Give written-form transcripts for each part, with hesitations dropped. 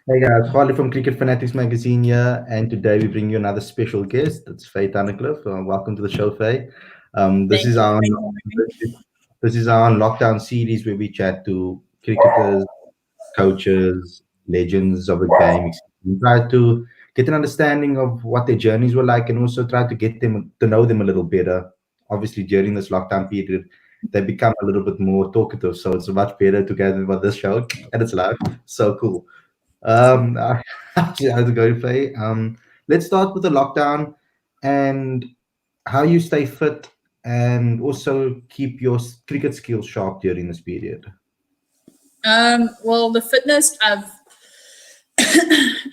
Hey guys, Khalid from Cricket Fanatics Magazine here, and today we bring you another special guest. It's Faye Tunnicliffe. Welcome to the show, Faye. This Thank is you. our Thank you for having me. this is our lockdown series where we chat to cricketers, coaches, legends of the game. We try to get an understanding of what their journeys were like, and also try to get them to know them a little better. Obviously, during this lockdown period, they become a little bit more talkative, so it's much better to get them on this show, and it's live. So cool. Um, how's it going, Faye? Let's start with the lockdown and how you stay fit and also keep your cricket skills sharp during this period. Well, the fitness, I've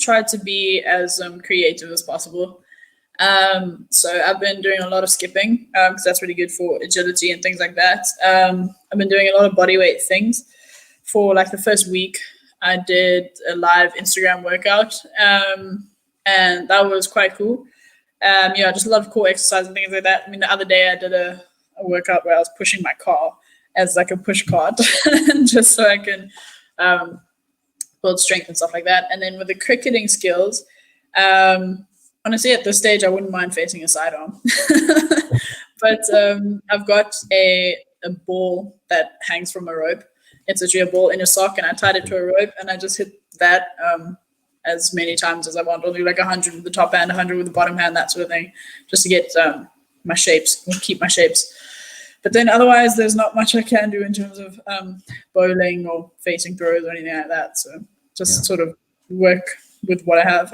tried to be as creative as possible. So I've been doing a lot of skipping because that's really good for agility and things like that. I've been doing a lot of body weight things. For like the first week, I did a live Instagram workout, and that was quite cool. Just a lot of cool exercise and things like that. I mean, the other day I did a workout where I was pushing my car as like a push cart, just so I can build strength and stuff like that. And then with the cricketing skills, honestly, at this stage, I wouldn't mind facing a sidearm. But I've got a ball that hangs from a rope. It's actually a ball in a sock, and I tied it to a rope, and I just hit that as many times as I want. I'll do like 100 with the top hand, 100 with the bottom hand, that sort of thing, just to get my shapes, keep my shapes. But then otherwise, there's not much I can do in terms of bowling or facing throws or anything like that. So just sort of work with what I have.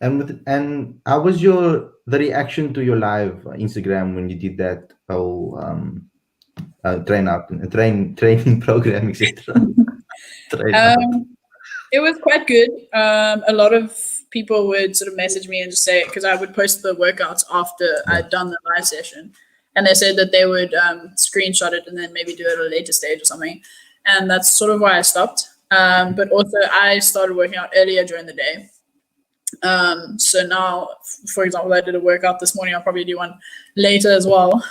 And how was the reaction to your live Instagram when you did that whole training program, etc. It was quite good. A lot of people would sort of message me and just say, because I would post the workouts after I'd done the live session, and they said that they would screenshot it and then maybe do it at a later stage or something. And that's sort of why I stopped. But also I started working out earlier during the day. So now, for example, I did a workout this morning. I'll probably do one later as well.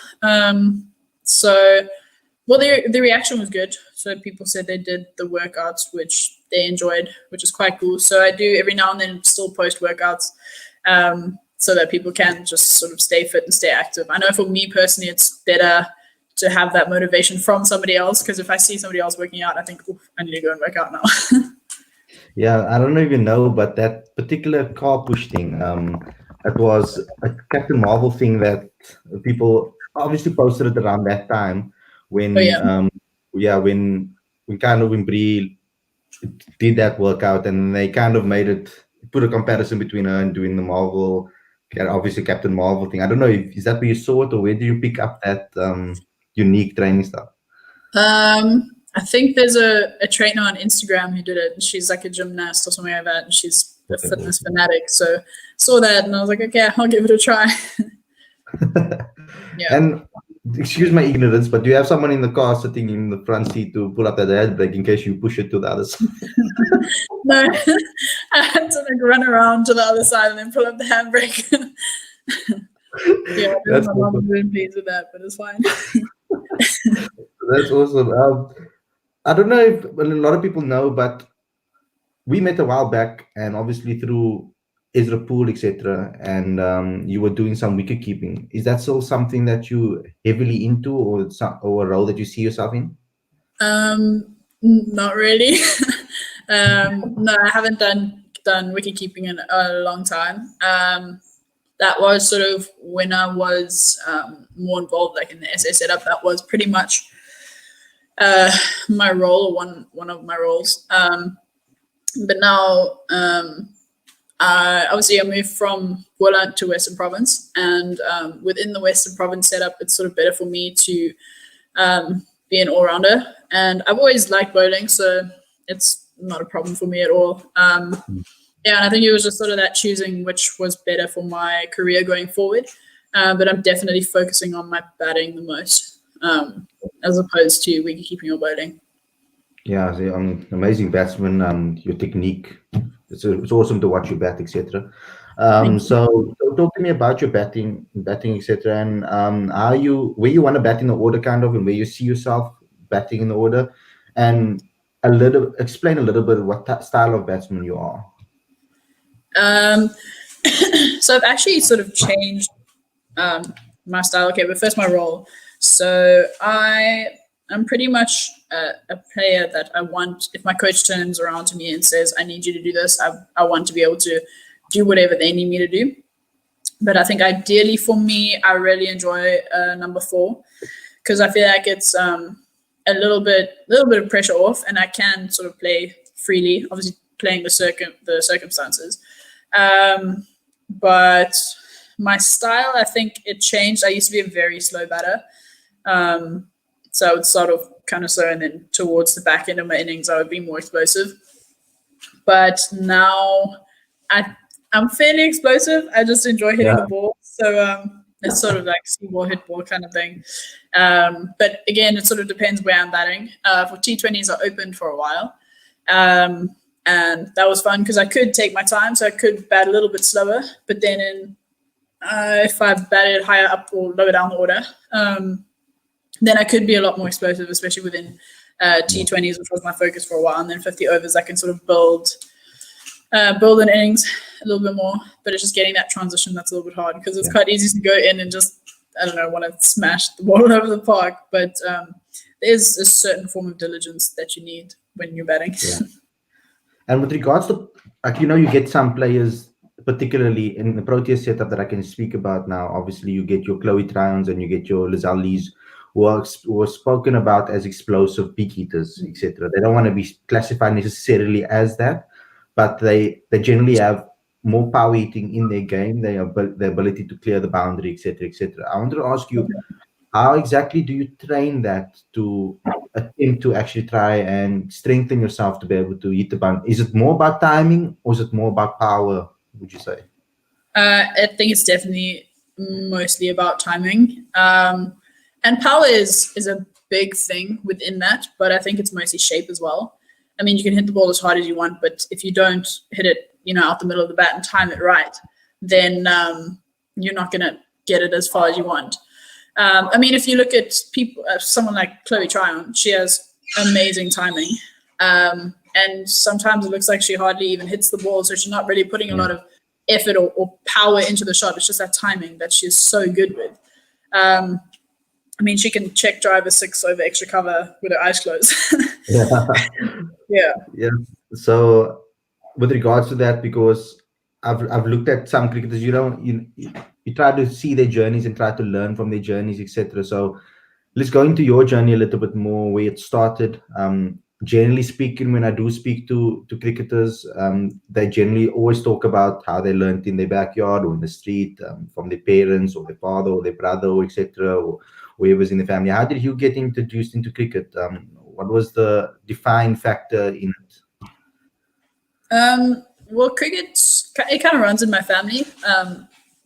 Well, the reaction was good. So people said they did the workouts, which they enjoyed, which is quite cool. So I do every now and then still post workouts so that people can just sort of stay fit and stay active. I know for me personally, it's better to have that motivation from somebody else, because if I see somebody else working out, I think, I need to go and work out now. Yeah, I don't even know, but that particular car push thing, it was a Captain Marvel thing that people obviously posted it around that time when, when Brie did that workout, and they kind of put a comparison between her and doing the Marvel, obviously Captain Marvel thing. I don't know, is that where you saw it, or where do you pick up that unique training stuff? I think there's a trainer on Instagram who did it, and she's like a gymnast or something like that, and she's a fitness fanatic. So saw that, and I was like, okay, I'll give it a try. Yeah. And excuse my ignorance, but do you have someone in the car sitting in the front seat to pull up that handbrake in case you push it to the other side? No, I had to like run around to the other side and then pull up the handbrake. Yeah, my mom wouldn't pleased with that, but it's fine. That's awesome. I don't know if a lot of people know, but we met a while back, and obviously through Ezra Pool, etc. And you were doing some wicket keeping. Is that still something that you heavily into, or a role that you see yourself in? Not really. No, I haven't done wicket keeping in a long time. That was sort of when I was more involved, like in the SA setup. That was pretty much my role, or one of my roles. But now, obviously, I moved from Woland to Western Province, and within the Western Province setup, it's sort of better for me to be an all-rounder. And I've always liked bowling, so it's not a problem for me at all. Yeah, and I think it was just sort of that choosing which was better for my career going forward. But I'm definitely focusing on my batting the most, as opposed to wicket keeping or bowling. Yeah, so, amazing batsman. Your technique, it's awesome to watch you bat, etc. So talk to me about your batting, etc. And where you want to bat in the order, kind of, and where you see yourself batting in the order, and explain a little bit what style of batsman you are. Um, so I've actually sort of changed my style. Okay, but first my role. So I'm pretty much a player that I want. If my coach turns around to me and says, "I need you to do this," I want to be able to do whatever they need me to do. But I think ideally for me, I really enjoy number 4 because I feel like it's a little bit of pressure off, and I can sort of play freely. Obviously, playing the circumstances, but my style, I think it changed. I used to be a very slow batter, so I would start off kind of slow, and then towards the back end of my innings, I would be more explosive. But now I'm fairly explosive. I just enjoy hitting the ball. So it's sort of like see ball, hit ball kind of thing. But again, it sort of depends where I'm batting. For T20s, I opened for a while. And that was fun because I could take my time. So I could bat a little bit slower. But then if I batted higher up or lower down the order, then I could be a lot more explosive, especially within T20s, which was my focus for a while. And then 50 overs, I can sort of build an innings a little bit more, but it's just getting that transition that's a little bit hard because it's quite easy to go in and just, I don't know, want to smash the ball over the park. But there's a certain form of diligence that you need when you're batting. Yeah. And with regards to, like, you get some players, particularly in the Proteas setup that I can speak about now. Obviously, you get your Chloe Tryons and you get your Lizalis, who are spoken about as explosive peak eaters, etc. They don't want to be classified necessarily as that, but they generally have more power eating in their game. They have the ability to clear the boundary, etc., etc. I wanted to ask you, how exactly do you train that to attempt to actually try and strengthen yourself to be able to hit the boundary? Is it more about timing or is it more about power, would you say? I think it's definitely mostly about timing. And power is a big thing within that, but I think it's mostly shape as well. I mean, you can hit the ball as hard as you want, but if you don't hit it, out the middle of the bat and time it right, then you're not going to get it as far as you want. I mean, if you look at people, someone like Chloe Tryon, she has amazing timing. And sometimes it looks like she hardly even hits the ball, so she's not really putting a lot of effort or power into the shot. It's just that timing that she's so good with. I mean, she can check drive a 6 over extra cover with her eyes closed. Yeah. So, with regards to that, because I've looked at some cricketers, you try to see their journeys and try to learn from their journeys, etc. So, let's go into your journey a little bit more, where it started. Generally speaking, when I do speak to cricketers, they generally always talk about how they learned in their backyard or in the street, from their parents or their father or their brother, or etc., or whoever's in the family. How did you get introduced into cricket? What was the defining factor in it? Well, cricket, it kind of runs in my family.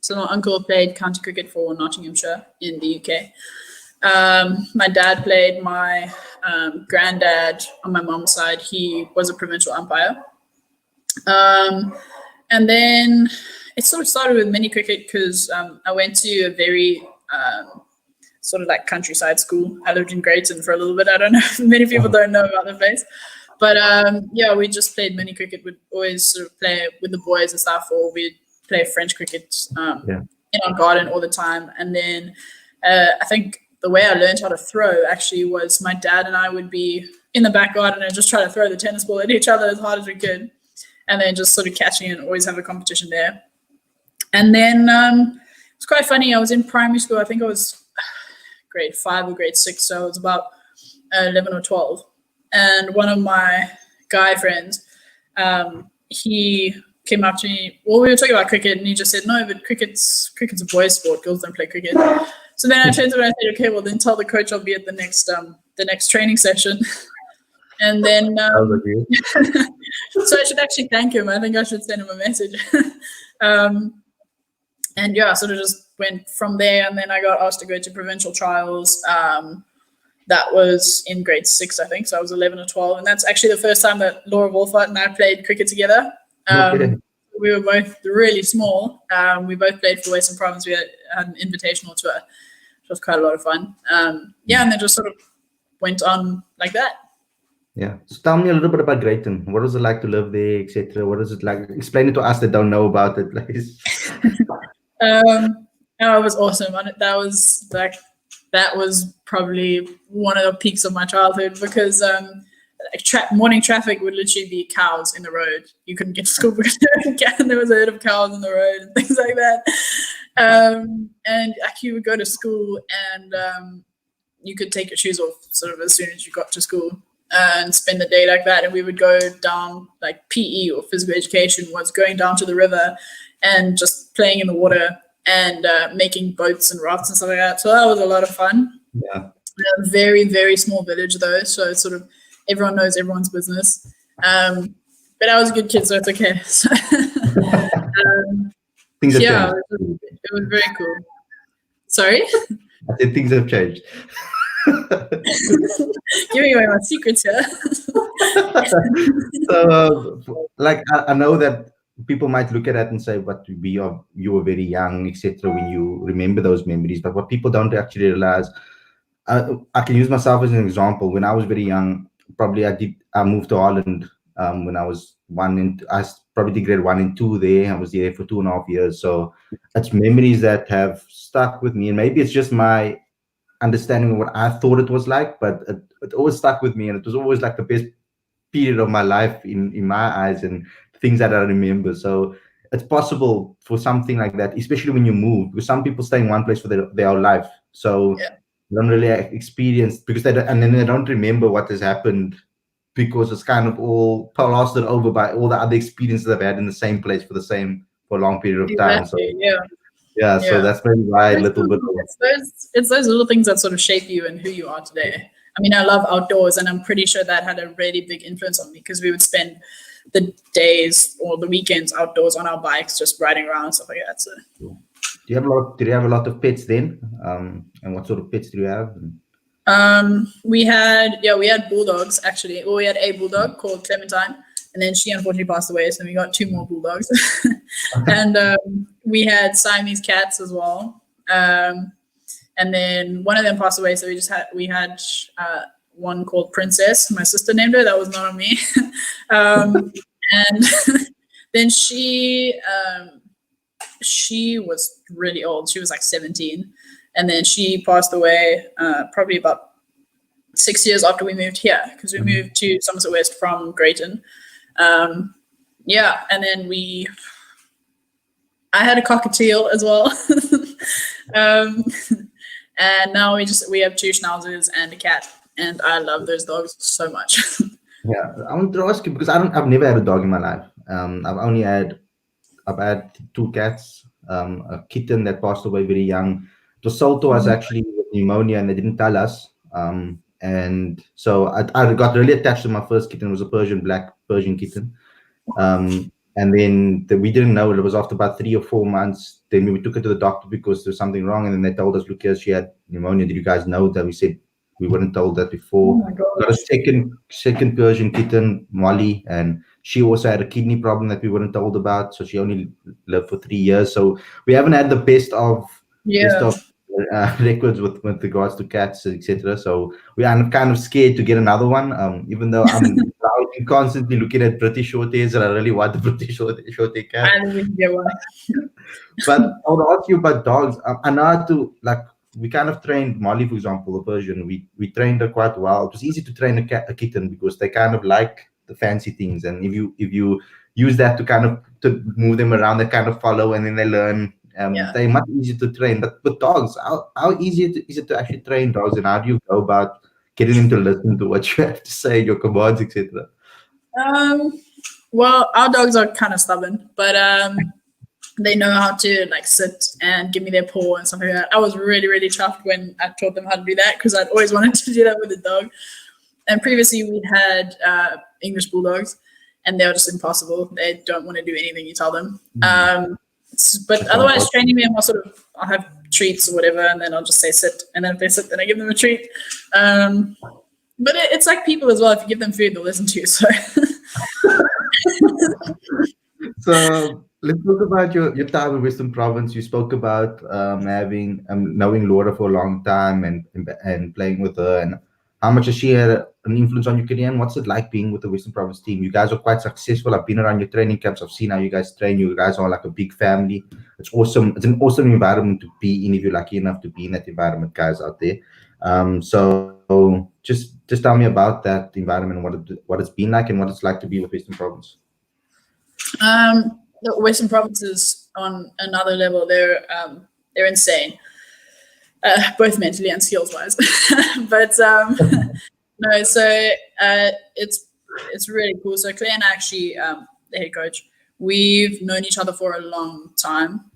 So my uncle played county cricket for Nottinghamshire in the UK. My dad played. My granddad on my mom's side, he was a provincial umpire. And then it sort of started with mini cricket because I went to a very sort of like countryside school. I lived in Greyton for a little bit. I don't know if many people don't know about the place. But we just played mini cricket. We'd always sort of play with the boys and stuff, or we'd play French cricket in our garden all the time. And then I think the way I learned how to throw actually was my dad and I would be in the back garden and just try to throw the tennis ball at each other as hard as we could, and then just sort of catching it and always have a competition there. And then it's quite funny. I was in primary school. I think I was grade 5 or grade 6, so I was about 11 or 12. And one of my guy friends, he came up to me. Well, we were talking about cricket, and he just said, "No, but cricket's a boys' sport. Girls don't play cricket." So then I turned to him and I said, "Okay, well then tell the coach I'll be at the next training session." And then so I should actually thank him. I think I should send him a message. And sort of just went from there. And then I got asked to go to provincial trials. That was in grade 6, I think. So I was 11 or 12. And that's actually the first time that Laura Wolfart and I played cricket together. We were both really small. We both played for Western Province. We had an invitational tour, which was quite a lot of fun. And then just sort of went on like that. Yeah. So tell me a little bit about Greyton. What was it like to live there, etc.? What is it like? Explain it to us that don't know about it, please. Oh, it was awesome. And that was probably one of the peaks of my childhood because like morning traffic would literally be cows in the road. You couldn't get to school because there was a herd of cows in the road and things like that. And like you would go to school and you could take your shoes off sort of as soon as you got to school and spend the day like that. And we would go down, like PE or physical education was going down to the river and just playing in the water and making boats and rafts and stuff like that. So that was a lot of fun. Yeah. A very, very small village though, so it's sort of everyone knows everyone's business. But I was a good kid, so it's okay. So, Things have yeah, changed. it was very cool. Sorry? I said things have changed. Giving away my secrets here. So, like, I know that people might look at that and say, "But you were very young, etc." When you remember those memories, but what people don't actually realize, I can use myself as an example. When I was very young, probably I moved to Holland when I was one, and probably did grade 1 and 2 there. I was there for 2.5 years. So it's memories that have stuck with me, and maybe it's just my understanding of what I thought it was like, but it always stuck with me, and it was always like the best period of my life in my eyes and things that I remember. So it's possible for something like that, especially when you move, because some people stay in one place for their whole life. So Yeah. they don't really experience because and then they don't remember what has happened because it's kind of all plastered over by all the other experiences they've had in the same place for a long period of time. So Exactly. Yeah. yeah, so Yeah. that's maybe why a little bit of It's those little things that sort of shape you and who you are today. I mean, I love outdoors, and I'm pretty sure that had a really big influence on me because we would spend the days or the weekends outdoors on our bikes, just riding around and stuff like that. So, Did you have a lot of pets then? And what sort of pets do you have? we had bulldogs actually. Well, we had a bulldog called Clementine, and then she unfortunately passed away. So we got 2 more bulldogs, and we had Siamese cats as well. And then one of them passed away, so we had one called Princess. My sister named her. That was not on me. And then she was really old. She was like 17, and then she passed away probably about 6 years after we moved here because we moved to Somerset West from Greyton. Yeah, and then I had a cockatiel as well. And now we have 2 schnauzers and a cat, and I love those dogs so much. Yeah, I want to ask you because I've never had a dog in my life. I've had 2 cats, a kitten that passed away very young. It was sold to us actually with pneumonia, and they didn't tell us. And so I got really attached to my first kitten. It was a black Persian kitten. And then we didn't know it. It was after about 3 or 4 months. Then we took her to the doctor because there was something wrong. And then they told us, look here, she had pneumonia. Did you guys know that? We said, we weren't told that before. Oh my God. Got a second Persian kitten, Molly. And she also had a kidney problem that we weren't told about. So she only lived for 3 years. So we haven't had the best of records with regards to cats, etc. So we are kind of scared to get another one, even though I'm constantly looking at British Shorthairs and I really want the British Shorthair cat. I didn't get one. But I would ask you about dogs. I know how to, like, we kind of trained Molly, for example, the Persian. We trained her quite well. It was easy to train a kitten because they kind of like the fancy things, and if you use that to move them around, they kind of follow and then they learn. They're much easier to train. But with dogs, how easy is it to actually train dogs, and how do you go about getting them to listen to what you have to say, your commands, etc.? Well, our dogs are kind of stubborn, but they know how to like sit and give me their paw and stuff like that. I was really, really chuffed when I taught them how to do that because I'd always wanted to do that with a dog. And previously we had English bulldogs, and they're just impossible. They don't want to do anything you tell them. But otherwise, training them, I'll have treats or whatever, and then I'll just say sit, and then if they sit, then I give them a treat. But it's like people as well. If you give them food, they'll listen to you. So, so let's talk about your time in Western Province. You spoke about having knowing Laura for a long time and playing with her. And How much has she had an influence on your career, and what's it like being with the Western Province team? You guys are quite successful. I've been around your training camps. I've seen how you guys train. You guys are like a big family. It's awesome. It's an awesome environment to be in if you're lucky enough to be in that environment, guys out there. So just tell me about that environment, what it's been like, and what it's like to be with Western Province. The Western Province is on another level. They're insane, both mentally and skills wise. But no, so it's really cool. So Claire and I actually, the head coach, we've known each other for a long time.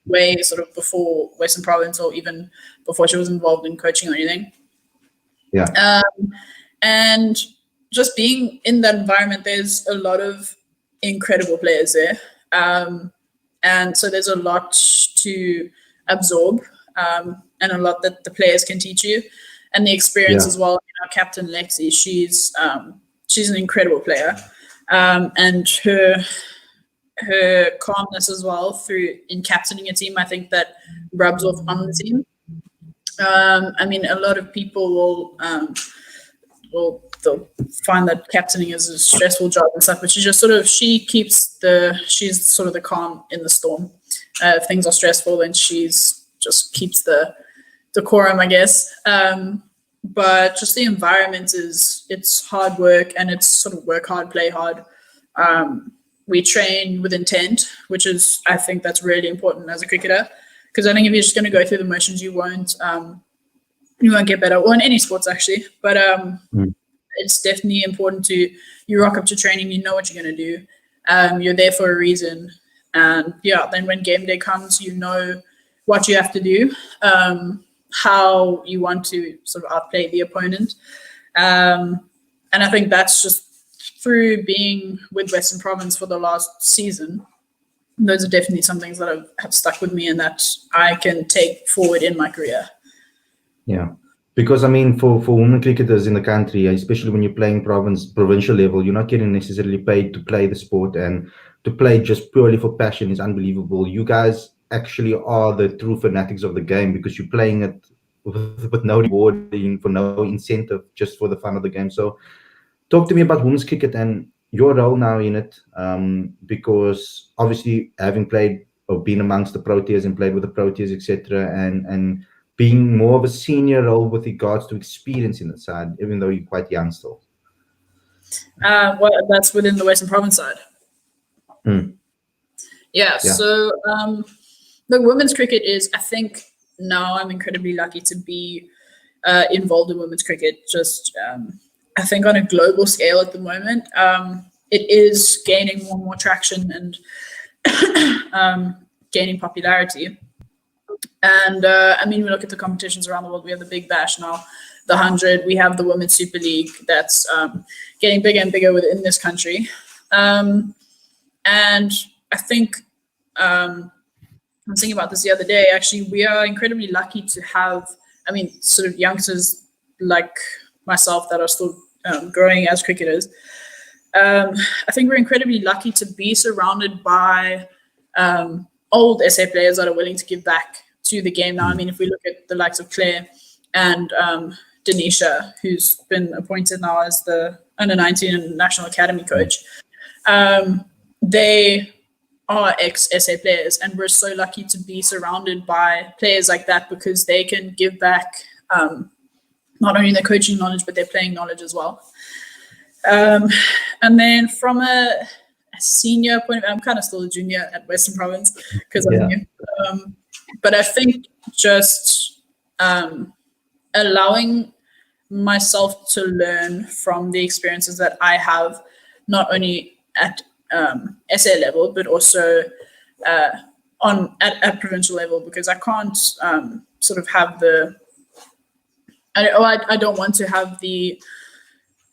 Way sort of before Western Province, or even before she was involved in coaching or anything. Yeah. And just being in that environment, there's a lot of incredible players there. And so there's a lot to absorb, and a lot that the players can teach you, and the experience as well. Our captain Lexi, she's an incredible player, and her calmness as well through in captaining a team, I think that rubs off on the team. I mean, a lot of people they'll find that captaining is a stressful job and stuff, but she's sort of the calm in the storm. If things are stressful, then she's just keeps the decorum, I guess. But just the environment it's hard work, and it's sort of work hard, play hard. We train with intent, which is, I think that's really important as a cricketer, because I think if you're just going to go through the motions, you won't get better, or in any sports actually. But it's definitely important you rock up to training, you know what you're going to do. You're there for a reason. And then when game day comes, you know what you have to do, how you want to sort of outplay the opponent. And I think that's just through being with Western Province for the last season. Those are definitely some things that have stuck with me and that I can take forward in my career. Yeah. Because, I mean, for women cricketers in the country, especially when you're playing provincial level, you're not getting necessarily paid to play the sport, and to play just purely for passion is unbelievable. You guys actually are the true fanatics of the game, because you're playing it with no rewarding, for no incentive, just for the fun of the game. So talk to me about women's cricket and your role now in it, because obviously having played or been amongst the Proteas and played with the Proteas, etc., and being more of a senior role with regards to experience in the side, even though you're quite young still. Well, that's within the Western Province side. Yeah. So the women's cricket is, I think now I'm incredibly lucky to be involved in women's cricket. Just I think on a global scale at the moment, it is gaining more and more traction and gaining popularity. And I mean, we look at the competitions around the world. We have the Big Bash now, the 100. We have the Women's Super League that's getting bigger and bigger within this country. And I think I was thinking about this the other day. Actually, we are incredibly lucky to have, I mean, sort of youngsters like myself that are still growing as cricketers. I think we're incredibly lucky to be surrounded by old SA players that are willing to give back to the game now. I mean, if we look at the likes of Claire and Denisha, who's been appointed now as the under-19 and National Academy coach, they are ex-SA players, and we're so lucky to be surrounded by players like that, because they can give back not only their coaching knowledge, but their playing knowledge as well. And then from a senior point of view, I'm kind of still a junior at Western Province because I'm new. But I think just allowing myself to learn from the experiences that I have, not only at SA level, but also at provincial level, because I can't sort of have the I don't want to have the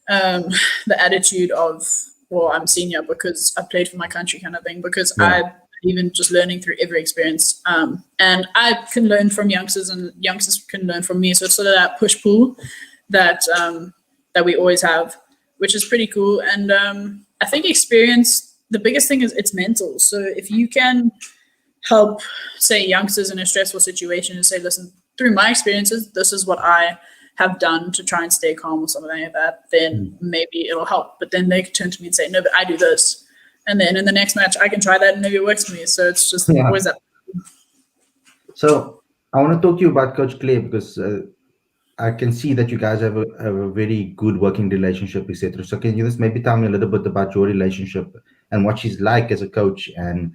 attitude of, well, I'm senior because I played for my country kind of thing, because I'm even just learning through every experience. And I can learn from youngsters, and youngsters can learn from me. So it's sort of that push-pull that we always have, which is pretty cool. And I think experience, the biggest thing is it's mental. So if you can help, say, youngsters in a stressful situation and say, listen, through my experiences, this is what I have done to try and stay calm or something like that, then maybe it'll help. But then they could turn to me and say, no, but I do this. And then in the next match, I can try that and maybe it works for me. So it's just always that. So I want to talk to you about Coach Clay, because I can see that you guys have a very good working relationship, etc. So can you just maybe tell me a little bit about your relationship and what she's like as a coach and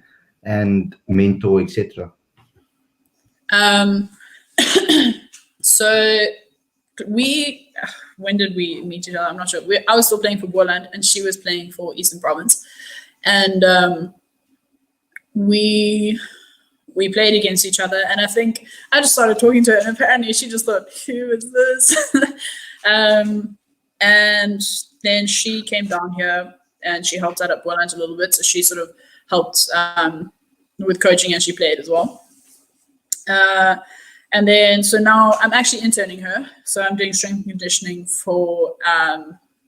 mentor, etc. So when did we meet each other? I'm not sure. I was still playing for Boland and she was playing for Eastern Province. And we played against each other. And I think I just started talking to her and apparently she just thought, who is this? And then she came down here and she helped out at Boland a little bit. So she sort of helped with coaching and she played as well. And then, so now I'm actually interning her. So I'm doing strength and conditioning for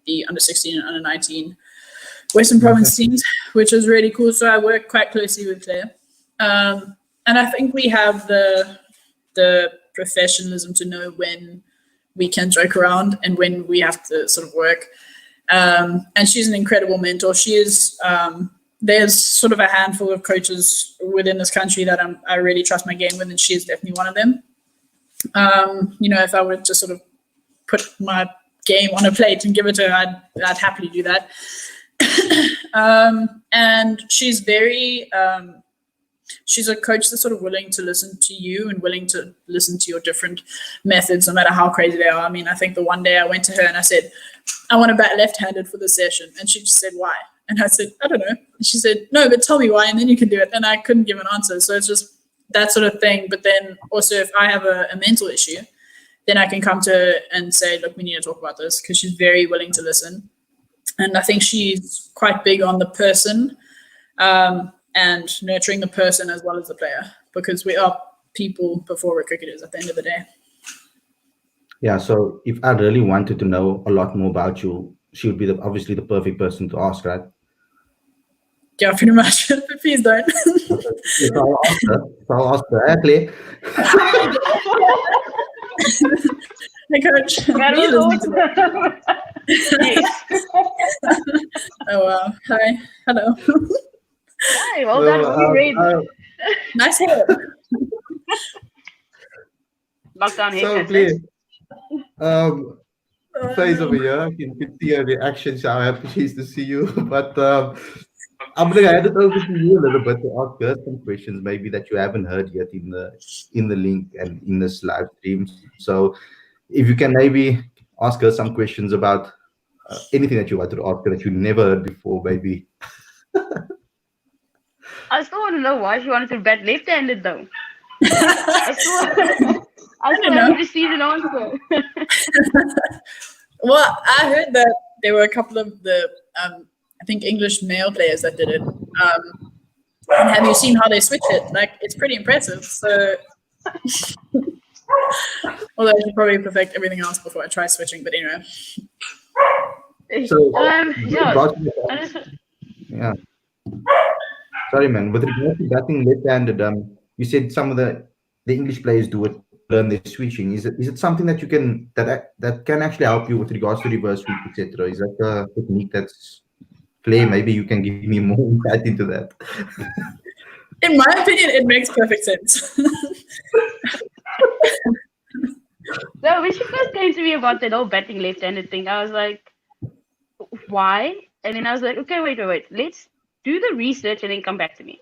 the under 16 and under 19 Western Province teams, which is really cool. So I work quite closely with Claire. And I think we have the professionalism to know when we can joke around and when we have to sort of work. And she's an incredible mentor. She is, there's sort of a handful of coaches within this country that I really trust my game with, and she is definitely one of them. If I were to sort of put my game on a plate and give it to her, I'd happily do that. And she's very, she's a coach that's sort of willing to listen to you and willing to listen to your different methods, no matter how crazy they are. I mean, I think the one day I went to her and I said, I want to bat left-handed for this session. And she just said, why? And I said, I don't know. And she said, no, but tell me why, and then you can do it. And I couldn't give an answer. So it's just that sort of thing. But then also if I have a mental issue, then I can come to her and say, look, we need to talk about this, because she's very willing to listen. And I think she's quite big on the person and nurturing the person as well as the player, because we are people before we're cricketers at the end of the day. Yeah, so if I really wanted to know a lot more about you, she would be obviously the perfect person to ask, right? Yeah, pretty much. But please don't. Yes, I'll ask her. Actually. Hey, Coach. Oh, wow. Hi. Hello. Hi, well done. Great. Nice hair. Lockdown hair. So please, Faye's over here. You can see her reaction, how happy she is to see you. But I'm going to hand it over to you a little bit to ask her some questions, maybe that you haven't heard yet in the link and in this live stream. So if you can maybe ask her some questions about anything that you wanted to ask her that you never heard before, maybe. I still want to know why she wanted to bat left-handed, though. I still haven't received an answer. Well, I heard that there were a couple of the, I think, English male players that did it. And have you seen how they switch it? Like, it's pretty impressive. So, although I should probably perfect everything else before I try switching. But anyway. So, yeah. Sorry, man. With regard to batting left-handed, you said some of the English players do it, learn their switching. Is it something that you can that can actually help you with regards to reverse sweep, etc.? Is that a technique that's Clay? Maybe you can give me more insight into that. In my opinion, it makes perfect sense. So when she first came to me about that whole batting left-handed thing, I was like, why? And then I was like, okay, wait. Let's do the research and then come back to me.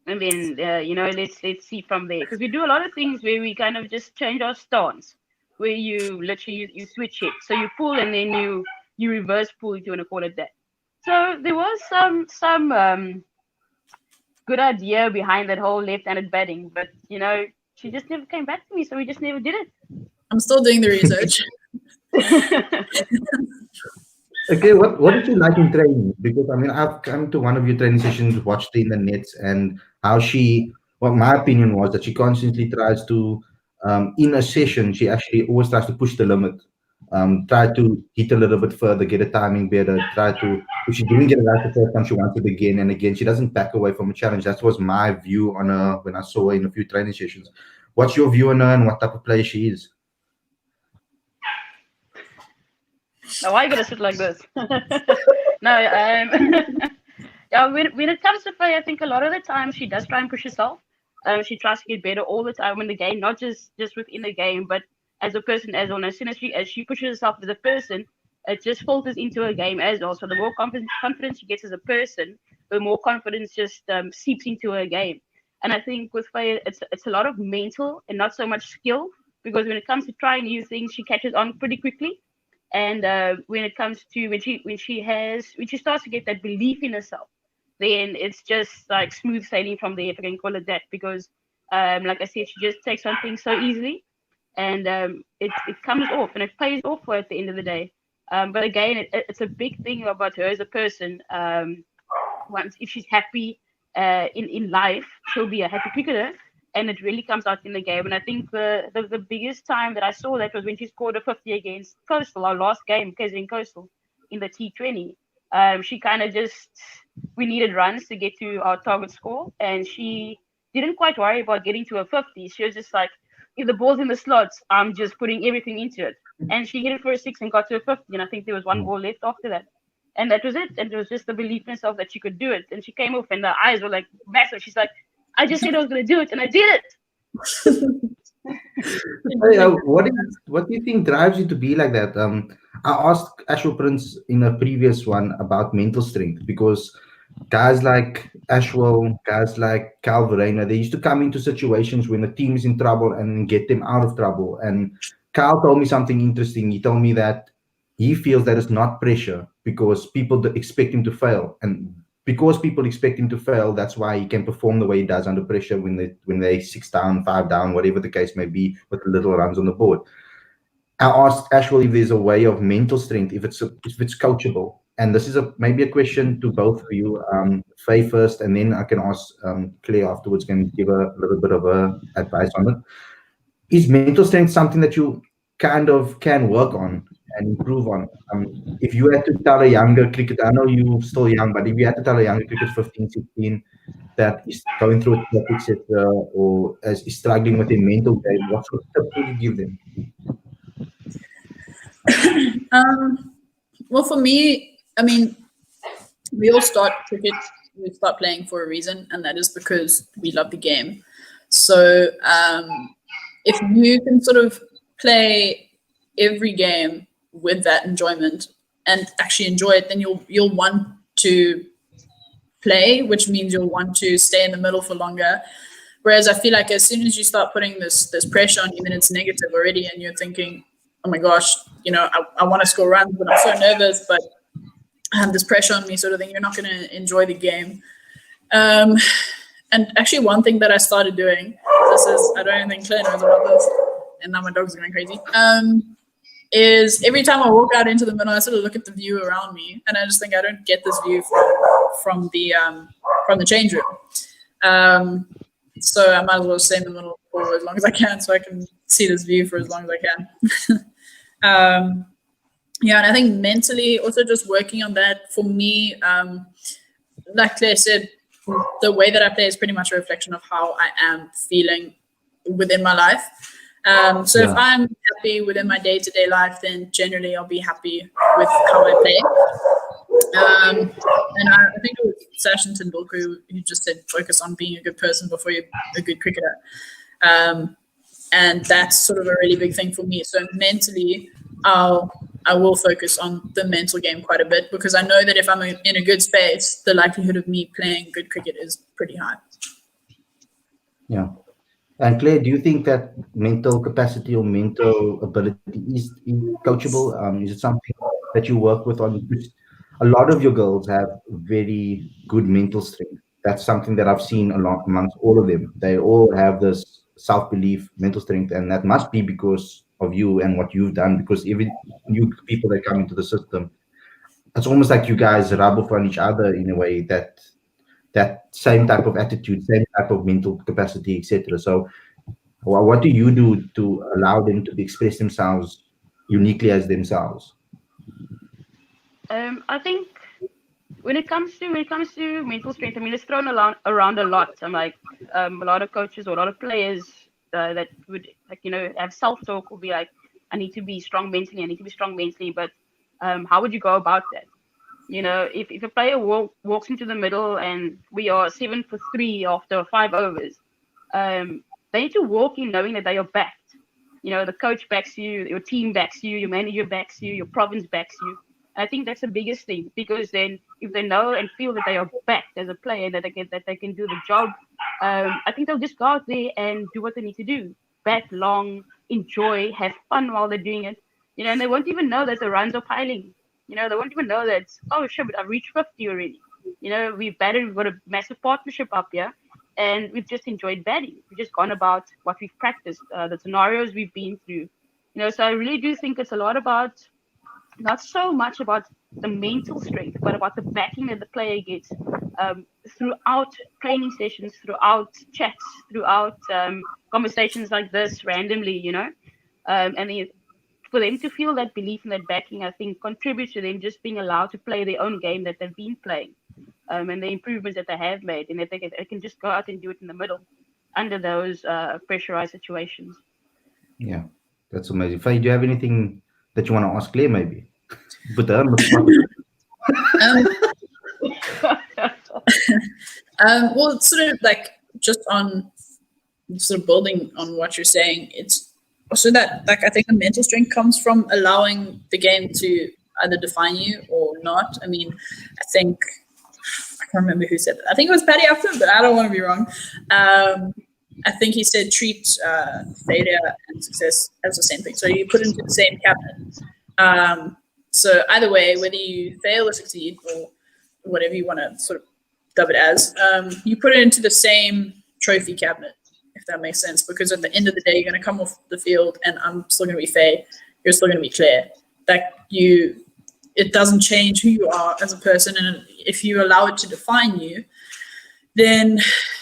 And then, let's see from there. Because we do a lot of things where we kind of just change our stance, where you literally, you switch it. So you pull and then you reverse pull, if you want to call it that. So there was some good idea behind that whole left-handed batting. But, she just never came back to me. So we just never did it. I'm still doing the research. Okay, what did you like in training? Because I mean, I've come to one of your training sessions, watched her in the nets, and how my opinion was that she constantly tries to, in a session, she actually always tries to push the limit, try to hit a little bit further, get a timing better, if she didn't get it right the first time, she wants it again and again. She doesn't back away from a challenge. That was my view on her when I saw her in a few training sessions. What's your view on her and what type of player she is? Now, why are you gonna sit like this? No, yeah. When it comes to play, I think a lot of the time she does try and push herself. She tries to get better all the time in the game, not just within the game, but as a person as well. And as soon as she pushes herself as a person, it just filters into her game as well. So the more confidence she gets as a person, the more confidence just seeps into her game. And I think with Faye, it's a lot of mental and not so much skill, because when it comes to trying new things, she catches on pretty quickly. And when it comes to when she starts to get that belief in herself, then it's just like smooth sailing from there, if I can call it that. Because like I said, she just takes on things so easily, and it comes off and it pays off for her at the end of the day. But again, it's a big thing about her as a person. Once if she's happy in life, she'll be a happy cricketer, and it really comes out in the game. And I think the biggest time that I saw that was when she scored a 50 against Coastal, our last game, KZN Coastal, in the T20. She kind of just, we needed runs to get to our target score, and she didn't quite worry about getting to a 50. She was just like, if the ball's in the slots, I'm just putting everything into it. And she hit it for a six and got to a 50. And I think there was one ball left after that. And that was it. And it was just the belief in herself that she could do it. And she came off, and the eyes were like massive. She's like, I just said I was going to do it, and I did it. Hey, what do you think drives you to be like that? I asked Ashwell Prince in a previous one about mental strength, because guys like Ashwell, guys like Cal Verena, they used to come into situations when the team is in trouble and get them out of trouble. And Cal told me something interesting. He told me that he feels that it's not pressure because people expect him to fail, and because people expect him to fail, that's why he can perform the way he does under pressure when they six down, five down, whatever the case may be, with little runs on the board. I asked Ashwell if there's a way of mental strength, if it's coachable. And this is maybe a question to both of you, Faye first, and then I can ask Claire afterwards, can give a little bit of advice on it. Is mental strength something that you kind of can work on and improve on? If you had to tell a younger cricketer, I know you're still young, but if you had to tell a younger cricketer, 15, 16, that is going through a trip, etc., or is struggling with a mental game, what sort of tips would you give them? Well, for me, I mean, we all start cricket, we start playing for a reason, and that is because we love the game. So if you can sort of play every game with that enjoyment and actually enjoy it, then you'll want to play, which means you'll want to stay in the middle for longer. Whereas I feel like as soon as you start putting this pressure on you, then it's negative already, and you're thinking, oh my gosh, I want to score runs, but I'm so nervous, but I have this pressure on me, sort of thing. You're not going to enjoy the game. And actually, one thing that I started doing, I don't even think Claire knows about this, and now my dog's going crazy, is every time I walk out into the middle, I sort of look at the view around me, and I just think I don't get this view from the change room. So I might as well stay in the middle for as long as I can, so I can see this view for as long as I can. Yeah, and I think mentally, also just working on that. For me, like Claire said, the way that I play is pretty much a reflection of how I am feeling within my life. So if I'm happy within my day-to-day life, then generally I'll be happy with how I play. And I think it was Sachin Tendulkar who just said, focus on being a good person before you're a good cricketer. And that's sort of a really big thing for me. So mentally, I will focus on the mental game quite a bit, because I know that if I'm in a good space, the likelihood of me playing good cricket is pretty high. Yeah. And Claire, do you think that mental capacity or mental ability is coachable? Is it something that you work with on? A lot of your girls have very good mental strength. That's something that I've seen a lot amongst all of them. They all have this self-belief, mental strength, and that must be because of you and what you've done. Because even new people that come into the system, it's almost like you guys rub off on each other in a way, that same type of attitude, same type of mental capacity, etc. So, what do you do to allow them to express themselves uniquely as themselves? I think when it comes to mental strength, I mean, it's thrown around a lot. I'm like, a lot of coaches or a lot of players that would have self-talk will be like, I need to be strong mentally. But how would you go about that? If a player walks into the middle and we are 7 for 3 after 5 overs, they need to walk in knowing that they are backed. The coach backs you, your team backs you, your manager backs you, your province backs you. And I think that's the biggest thing, because then if they know and feel that they are backed as a player, that they can do the job, I think they'll just go out there and do what they need to do. Bat long, enjoy, have fun while they're doing it. And they won't even know that the runs are piling. They won't even know that, oh shit, but I've reached 50 already. We've batted, we've got a massive partnership up here, and we've just enjoyed batting. We've just gone about what we've practiced, the scenarios we've been through. So I really do think it's a lot about, not so much about the mental strength, but about the backing that the player gets throughout training sessions, throughout chats, throughout conversations like this randomly, and then for them to feel that belief and that backing, I think contributes to them just being allowed to play their own game that they've been playing, and the improvements that they have made, and that they can just go out and do it in the middle under those pressurized situations. Yeah, that's amazing. Faye, do you have anything that you want to ask Claire, maybe? Put her on the spot. Well, it's sort of like just on sort of building on what you're saying, it's also that, like, I think the mental strength comes from allowing the game to either define you or not. I mean, I think, I can't remember who said it. I think it was Paddy Upton, but I don't want to be wrong. I think he said treat failure and success as the same thing. So you put into the same cabinet. So either way, whether you fail or succeed or whatever you want to sort of dub it as, you put it into the same trophy cabinet, if that makes sense. Because at the end of the day, you're going to come off the field and I'm still going to be Faye. You're still going to be Claire. It doesn't change who you are as a person. And if you allow it to define you, then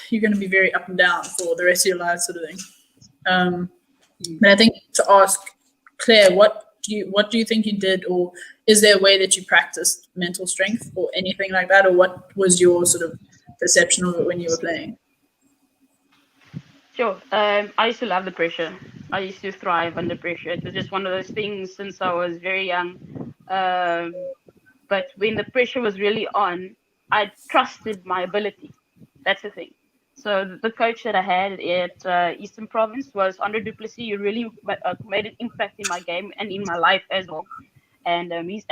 you're going to be very up and down for the rest of your life, sort of thing. But I think to ask Claire, what do you think you did, or is there a way that you practiced mental strength or anything like that, or what was your sort of perception of it when you were playing? Sure. I used to love the pressure. I used to thrive under pressure. It was just one of those things since I was very young. But when the pressure was really on, I trusted my ability. That's the thing. So the coach that I had at Eastern Province was Andre du Plessis. He really made an impact in my game and in my life as well. And he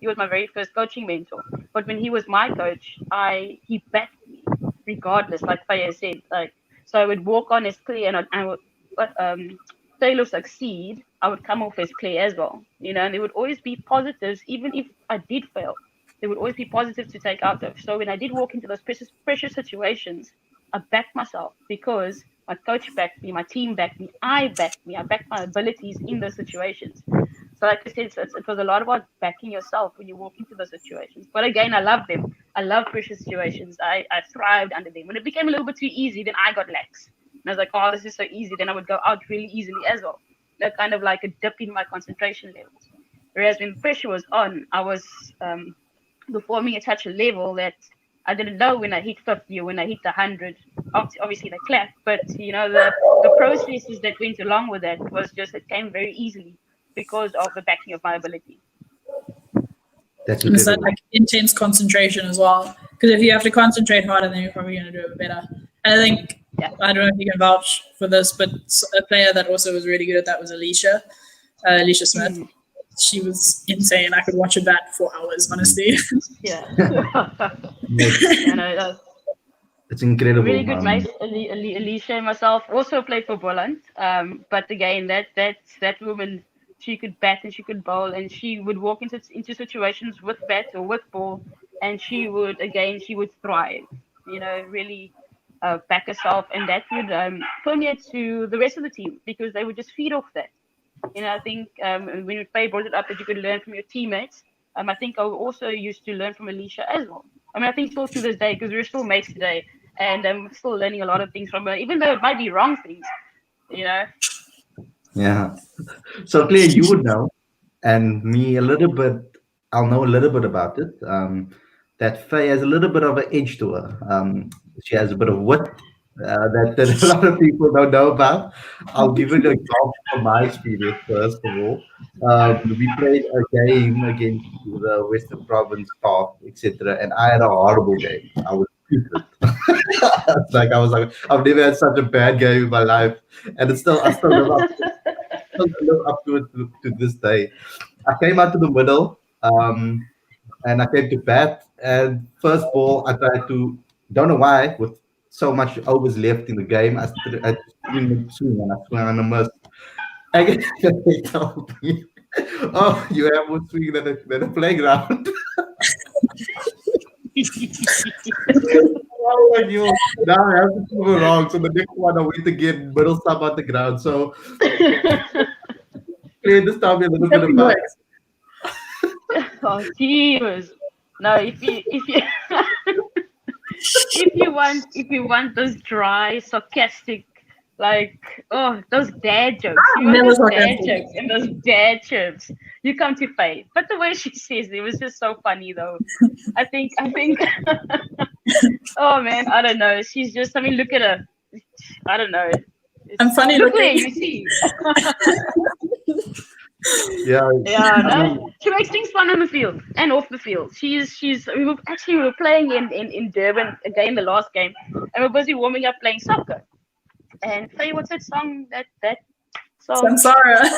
was my very first coaching mentor. But when he was my coach, he backed me regardless, like Faye said. So I would walk on as Claire, and I would Taylor succeed, I would come off as Claire as well. And there would always be positives, even if I did fail. There would always be positives to take out of. So when I did walk into those pressure situations, I backed myself because my coach backed me, my team backed me, I backed my abilities in those situations. So like I said, it was a lot about backing yourself when you walk into those situations. But again, I love them. I love pressure situations. I thrived under them. When it became a little bit too easy, then I got lax. And I was like, oh, this is so easy. Then I would go out really easily as well. That kind of like a dip in my concentration levels. Whereas when the pressure was on, I was performing at such a level that I didn't know when I hit 50 or when I hit 100. Obviously, they clapped, but the processes that went along with that it came very easily because of the backing of my ability. That's and it's that like intense concentration as well. Because if you have to concentrate harder, then you're probably going to do it better. And I think, I don't know if you can vouch for this, but a player that also was really good at that was Alicia Smith. Mm. She was insane. I could watch her bat for hours, honestly. Yeah. It's incredible. Really good mate. Alicia and myself also played for Boland. But again, that woman, she could bat and she could bowl, and she would walk into situations with bat or with ball, and she would thrive. Really back herself, and that would permeate to the rest of the team because they would just feed off that. I think when Faye brought it up that you could learn from your teammates, I think I also used to learn from Alicia as well. I think still to this day, because we're still mates today, and I'm still learning a lot of things from her, even though it might be wrong things, Yeah. So Claire, you would know, and me a little bit, I'll know a little bit about it, that Faye has a little bit of an edge to her. She has a bit of wit, that a lot of people don't know about. I'll give you an example from my experience first of all. We played a game against the Western Province Park, etc., and I had a horrible game. I was stupid. I was like, I've never had such a bad game in my life, and I still live up to it to this day. I came out to the middle. And I came to bat. And first ball, I tried to, don't know why, with so much overs left in the game, I swing and I swung on a miss. And they told me, "Oh, you have more swing than a playground." Oh, I knew. Now I have to go wrong. So the next one, I went again, middle sub on the ground. So this taught me a little bit about. Oh, jeez. No, if you if you want those dry, sarcastic, like those dad jokes, you want those dad jokes and those dad jokes, you come to Faye. But the way she says it was just so funny, though. I think. Oh man, I don't know. She's just. I mean, look at her. I don't know. I'm funny look looking. You see. Yeah. No, she makes things fun on the field and off the field. She's. We were playing in Durban again the last game, and we're busy warming up playing soccer. And Faye, what's that song? That song. Samsara.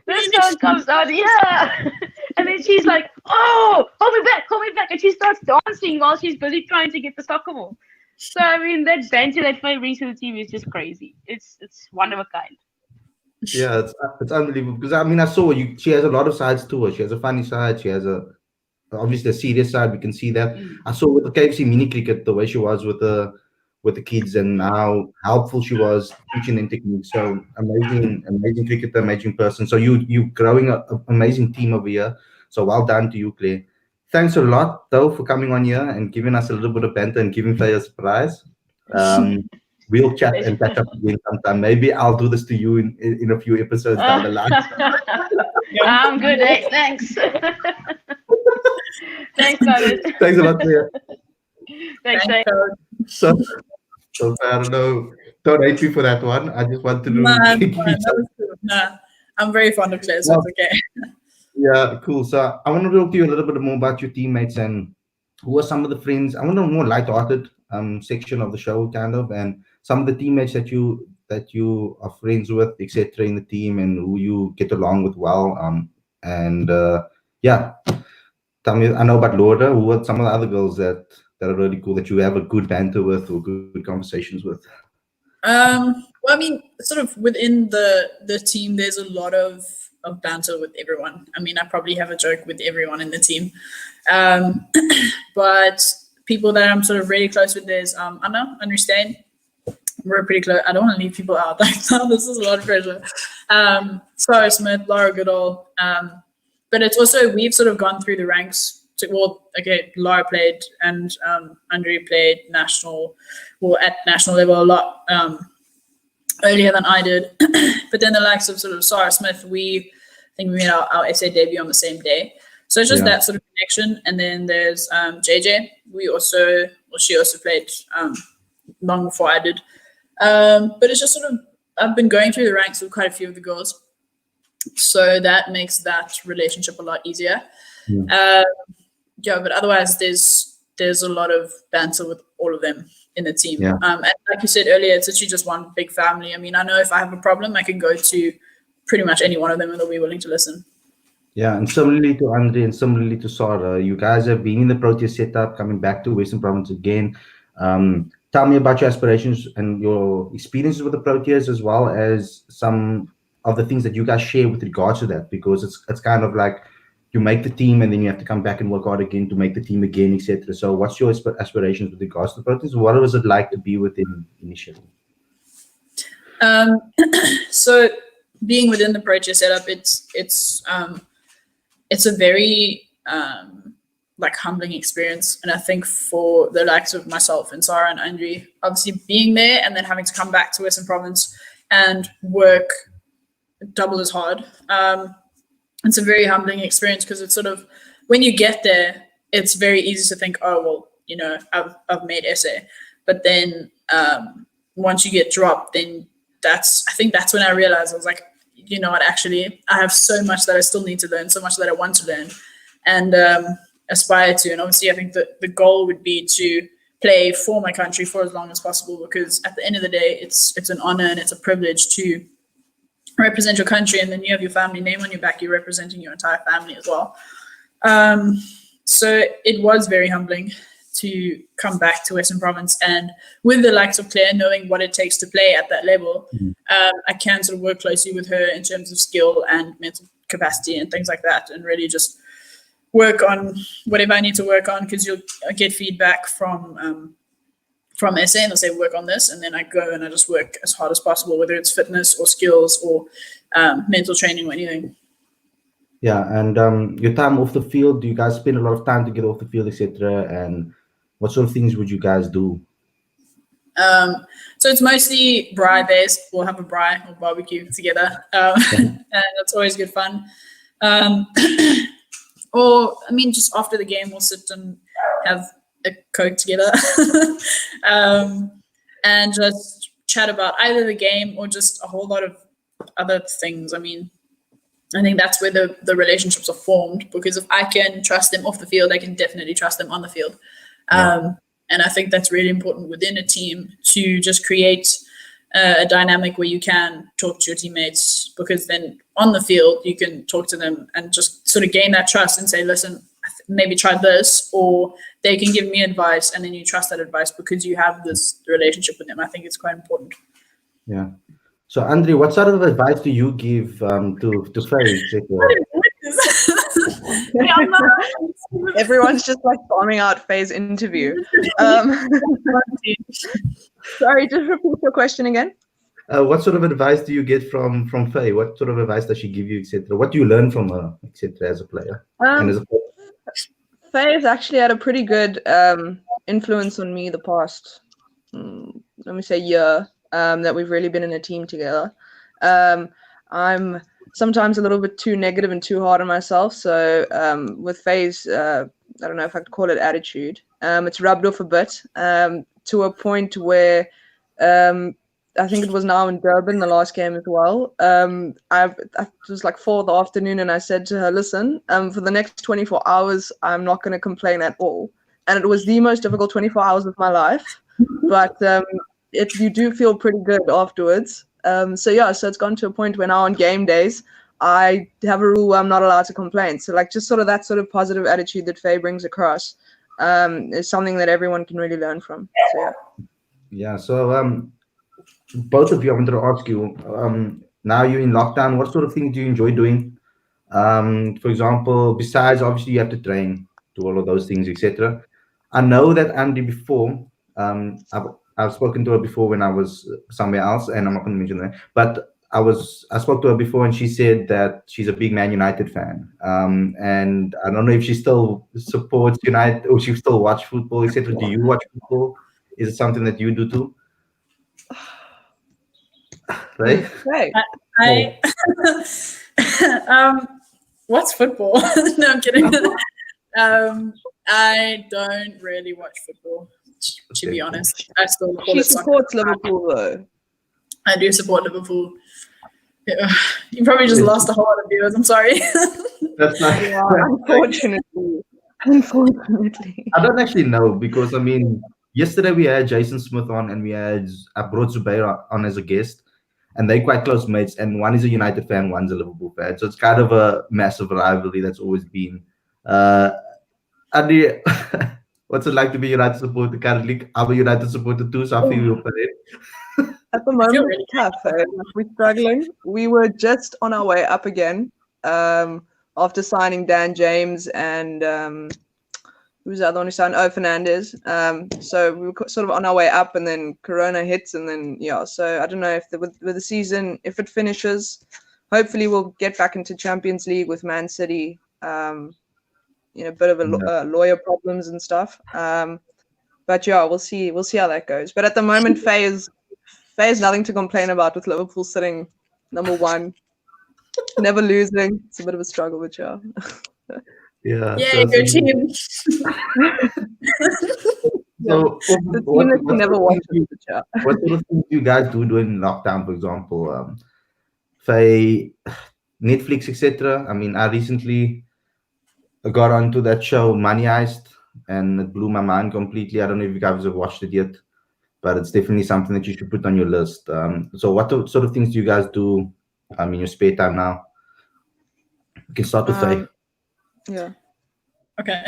This song comes out, and then she's like, "Oh, hold me back," and she starts dancing while she's busy trying to get the soccer ball. So I mean, that banter that Faye brings to the team is just crazy. It's one of a kind. Yeah, it's unbelievable because I mean I saw you. She has a lot of sides to her. She has a funny side. She has obviously a serious side. We can see that. I saw with the KFC mini cricket the way she was with the kids and how helpful she was teaching them techniques. So amazing cricketer, amazing person. So you growing an amazing team over here. So well done to you, Claire. Thanks a lot though for coming on here and giving us a little bit of banter and giving Faye a surprise. We'll chat and catch up again sometime. Maybe I'll do this to you in a few episodes down the line. I'm good. Thanks. Thanks, Khalid. Thanks a lot, Claire. Thanks. So I don't know. Don't hate me for that one. I just wanted to. I'm very fond of Claire, so it's okay. Yeah, cool. So I want to talk to you a little bit more about your teammates and who are some of the friends. I want a more light-hearted section of the show, kind of, and some of the teammates that you are friends with, etc., in the team, and who you get along with well. And yeah, tell me. I know about Laura. Who are some of the other girls that are really cool that you have a good banter with or good conversations with? Well, I mean, sort of within the team, there's a lot of banter with everyone. I mean, I probably have a joke with everyone in the team. But people that I'm sort of really close with, there's Anna, understand. We're pretty close. I don't want to leave people out. Like, no, this is a lot of pressure. Sarah Smith, Laura Goodall. But it's also, we've sort of gone through the ranks. Laura played and Andre played at national level a lot earlier than I did. But then the likes of sort of Sarah Smith, I think we made our SA debut on the same day. So it's just that sort of connection. And then there's JJ. She also played long before I did. But it's just sort of, I've been going through the ranks with quite a few of the girls. So that makes that relationship a lot easier. But otherwise there's a lot of banter with all of them in the team. And like you said earlier, it's actually just one big family. I mean, I know if I have a problem, I can go to pretty much any one of them and they'll be willing to listen. Yeah, and similarly to Andre and similarly to Sarah, you guys have been in the Proteas setup, coming back to Western Province again. Tell me about your aspirations and your experiences with the Proteas, as well as some of the things that you guys share with regards to that, because it's kind of like you make the team and then you have to come back and work hard again to make the team again, etc. So what's your aspirations with regards to the Proteas? What was it like to be within initially? So being within the Protea setup, it's a very humbling experience. And I think for the likes of myself and Sarah and Andre, obviously being there and then having to come back to Western Province and work double as hard, it's a very humbling experience, because it's sort of, when you get there, it's very easy to think, oh, well, I've made SA. But then once you get dropped, then I think that's when I realized, I was like, you know what, actually, I have so much that I still need to learn, so much that I want to learn and aspire to. And obviously, I think that the goal would be to play for my country for as long as possible, because at the end of the day, it's an honor and it's a privilege to represent your country, and then you have your family name on your back. You're representing your entire family as well. So it was very humbling to come back to Western Province, and with the likes of Claire, knowing what it takes to play at that level, I can sort of work closely with her in terms of skill and mental capacity and things like that, and really just work on whatever I need to work on, because you'll get feedback from SA and they'll say work on this, and then I go and I just work as hard as possible, whether it's fitness or skills or mental training or anything. Yeah, and your time off the field, do you guys spend a lot of time together off the field, etc.? And what sort of things would you guys do? So it's mostly braai based. We'll have a braai or barbecue together, and it's always good fun. Or I mean, just after the game, we'll sit and have a Coke together, and just chat about either the game or just a whole lot of other things. I mean, I think that's where the relationships are formed, because if I can trust them off the field, I can definitely trust them on the field. And I think that's really important within a team, to just create a dynamic where you can talk to your teammates, because then on the field, you can talk to them and just sort of gain that trust and say, listen, maybe try this, or they can give me advice, and then you trust that advice because you have this relationship with them. I think it's quite important. Yeah. So, Andre, what sort of advice do you give to Faye? Everyone's just like bombing out Faye's interview. Sorry, just repeat your question again. What sort of advice do you get from Faye? What sort of advice does she give you, etc.? What do you learn from her, etc., as a player? And as a player? Faye has actually had a pretty good influence on me the past, let me say, year that we've really been in a team together. I'm sometimes a little bit too negative and too hard on myself. So with Faye's, I don't know if I could call it attitude, it's rubbed off a bit to a point where I think it was now in Durban, the last game as well. It was like 4 p.m, and I said to her, listen, for the next 24 hours, I'm not going to complain at all. And it was the most difficult 24 hours of my life. But you do feel pretty good afterwards. So it's gone to a point where now on game days, I have a rule where I'm not allowed to complain. So like just sort of that sort of positive attitude that Faye brings across is something that everyone can really learn from. So yeah. Yeah. So both of you, I wanted to ask you, now you're in lockdown, what sort of things do you enjoy doing? For example, besides obviously you have to train, do all of those things, etc. I know that Andy before, I've spoken to her before when I was somewhere else, and I'm not going to mention that, but I spoke to her before, and she said that she's a big Man United fan, and I don't know if she still supports United or she still watch football, etc. Do you watch football? Is it something that you do too? Right? Right. What's football? No, I'm kidding. I don't really watch football, to be honest. I still call She it soccer. supports Liverpool though. I do support Liverpool. Yeah. You probably just lost a whole lot of viewers. I'm sorry. That's not. Yeah, unfortunately. Unfortunately. I don't actually know, because I mean, yesterday we had Jason Smith on, and I brought Zubair on as a guest, and they're quite close mates. And one is a United fan, one's a Liverpool fan. So it's kind of a massive rivalry that's always been. Andy, what's it like to be United supporter currently? I'm a United supporter too, so I feel your pain. At the moment, it's tough. We're struggling. We were just on our way up again after signing Dan James and who was the other one who signed? Oh, Fernandez. So we were sort of on our way up, and then Corona hits, and then So I don't know if with the season, if it finishes, hopefully we'll get back into Champions League with Man City. A bit of lawyer problems and stuff. But we'll see how that goes. But at the moment, Faye is nothing to complain about, with Liverpool sitting number 1, never losing. It's a bit of a struggle, but Yeah. Yeah, So team. So So, The team that you never watched you, in the chat. what sort of things do you guys do during lockdown, for example? Say Netflix, etc. I mean, I recently got onto that show Money Heist, and it blew my mind completely. I don't know if you guys have watched it yet, but it's definitely something that you should put on your list. So, what sort of things do you guys do in your spare time now? You can start with Faye. Yeah. Okay.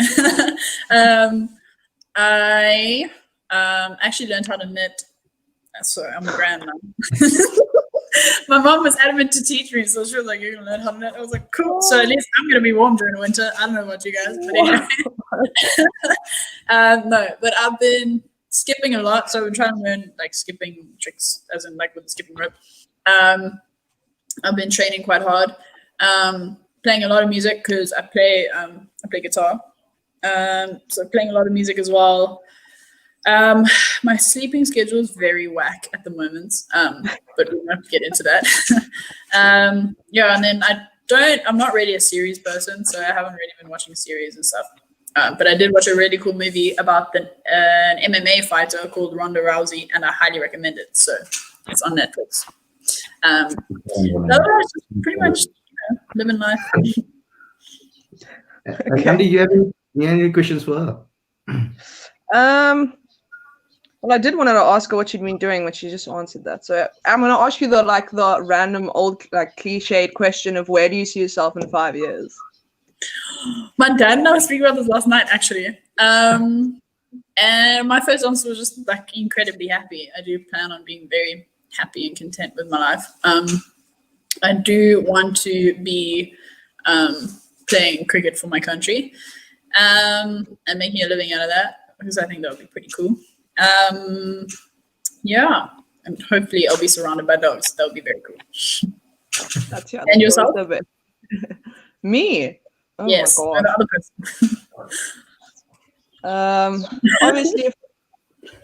I actually learned how to knit. So I'm a grandma. My mom was adamant to teach me, so she was like, "You're gonna learn how to knit." I was like, "Cool." So at least I'm gonna be warm during the winter. I don't know about you guys, but anyway. No, but I've been skipping a lot, so I've been trying to learn like skipping tricks, as in like with the skipping rope. I've been training quite hard, playing a lot of music because I play guitar. So playing a lot of music as well. My sleeping schedule is very whack at the moment, but we don't have to get into that. Yeah, and then I'm not really a series person, so I haven't really been watching series and stuff. But I did watch a really cool movie about an MMA fighter called Ronda Rousey, and I highly recommend it. So it's on Netflix. Otherwise, just pretty much living life. And Andy, you have any questions for her? Well, I did want to ask her what she'd been doing, but she just answered that. So I'm going to ask you the random old cliched question of where do you see yourself in 5 years? My dad and I were speaking about this last night, actually. And my first answer was just like incredibly happy. I do plan on being very happy and content with my life. I do want to be playing cricket for my country and making a living out of that, because I think that would be pretty cool. Yeah, and hopefully I'll be surrounded by dogs. That would be very cool. That's and yourself? Me? Oh yes, my God. the other person. Obviously,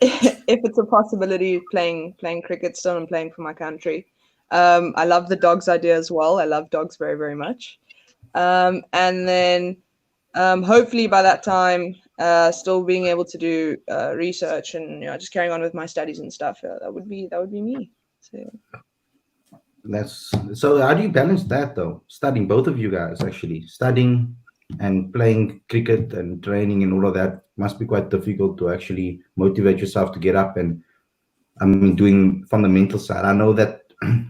if it's a possibility, playing cricket still and playing for my country. I love the dogs idea as well. I love dogs very, very much. And then hopefully by that time, still being able to do research and just carrying on with my studies and stuff. That would be me. So how do you balance that though? Studying, both of you guys actually studying and playing cricket and training and all of that must be quite difficult to actually motivate yourself to get up and doing from the mental side. I know that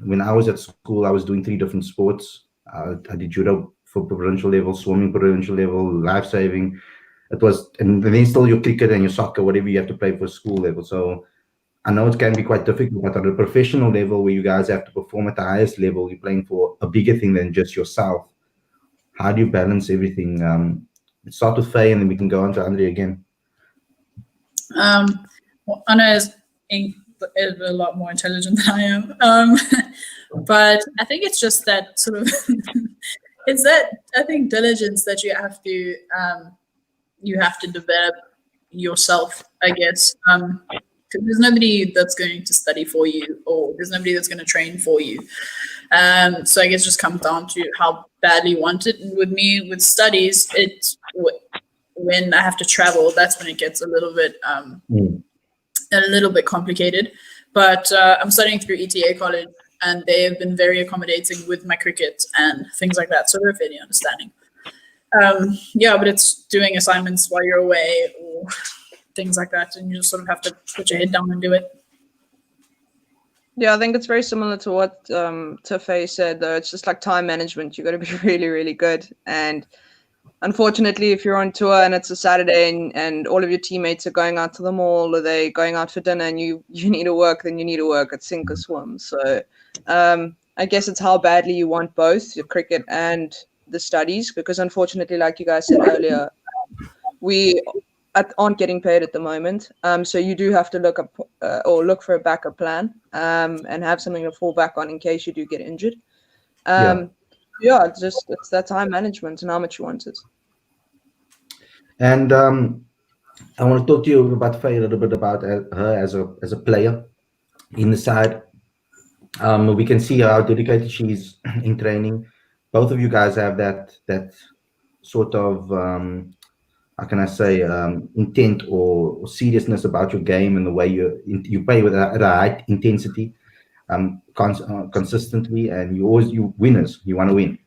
when I was at school, I was doing 3 different sports. I did judo for provincial level, swimming provincial level, life saving. And then still your cricket and your soccer, whatever you have to play for school level. So I know it can be quite difficult, but on a professional level where you guys have to perform at the highest level, you're playing for a bigger thing than just yourself. How do you balance everything? Let's start with Faye and then we can go on to Andre again. Well, Anna is a lot more intelligent than I am. But I think it's just that sort of, it's that, I think, diligence that you have to develop yourself, I guess. Because there's nobody that's going to study for you, or there's nobody that's going to train for you. So I guess it just comes down to how badly you want it. And with me, with studies, it's when I have to travel, that's when it gets a little bit complicated. But I'm studying through ETA college, and they have been very accommodating with my cricket and things like that. So they're fairly understanding. Yeah, but it's doing assignments while you're away or things like that, and you just sort of have to put your head down and do it. Yeah, I think it's very similar to what Faye said, though. It's just like time management. You got to be really, really good. And unfortunately, if you're on tour and it's a Saturday and all of your teammates are going out to the mall or they're going out for dinner and you need to work, then you need to work at sink or swim. So I guess it's how badly you want both, the cricket and the studies, because unfortunately, like you guys said earlier, we aren't getting paid at the moment. So you do have to look for a backup plan and have something to fall back on in case you do get injured. Yeah, it's that time management and how much you want it. And I want to talk to you about Faye a little bit about her as a player in the side. We can see how dedicated she is in training. Both of you guys have that sort of how can I say, intent or seriousness about your game and the way you play with at a high intensity, consistently, and you winners. You want to win.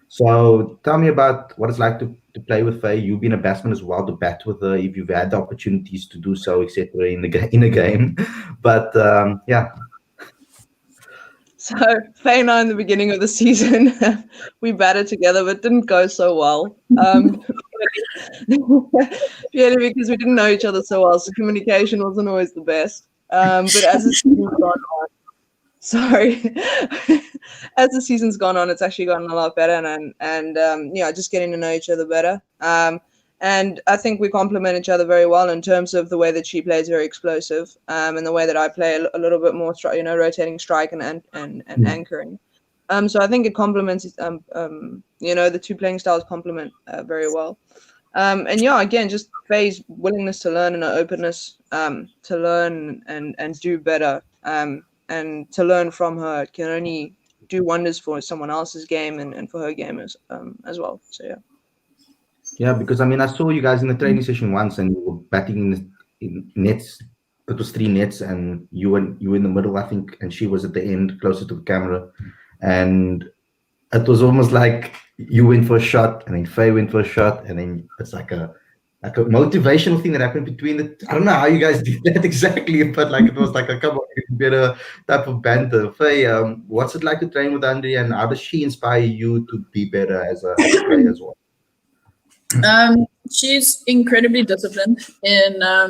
So tell me about what it's like to play with Faye. You've been a batsman as well, to bat with her if you've had the opportunities to do so, etc. In the game. But yeah. So Faye and I, in the beginning of the season, we batted together, but didn't go so well. Purely because we didn't know each other so well, so communication wasn't always the best. But as the season's gone on, as the season's gone on, it's actually gotten a lot better, and yeah, just getting to know each other better. And I think we complement each other very well in terms of the way that she plays very explosive, and the way that I play a little bit more, rotating strike and anchoring. So I think it complements, the two playing styles complement very well. And yeah, again, just Faye's willingness to learn and her openness to learn and do better, and to learn from her can only do wonders for someone else's game and for her game as well. So yeah. Yeah, because I mean, I saw you guys in the training session once, and you were batting in nets. It was 3 nets, and you were in the middle, I think, and she was at the end, closer to the camera, and it was almost like you went for a shot, and then Faye went for a shot, and then it's like a motivational thing that happened between the. I don't know how you guys did that exactly, but like it was like a couple of better type of banter. Faye, what's it like to train with Andrea, and how does she inspire you to be better as a player as well? She's incredibly disciplined in a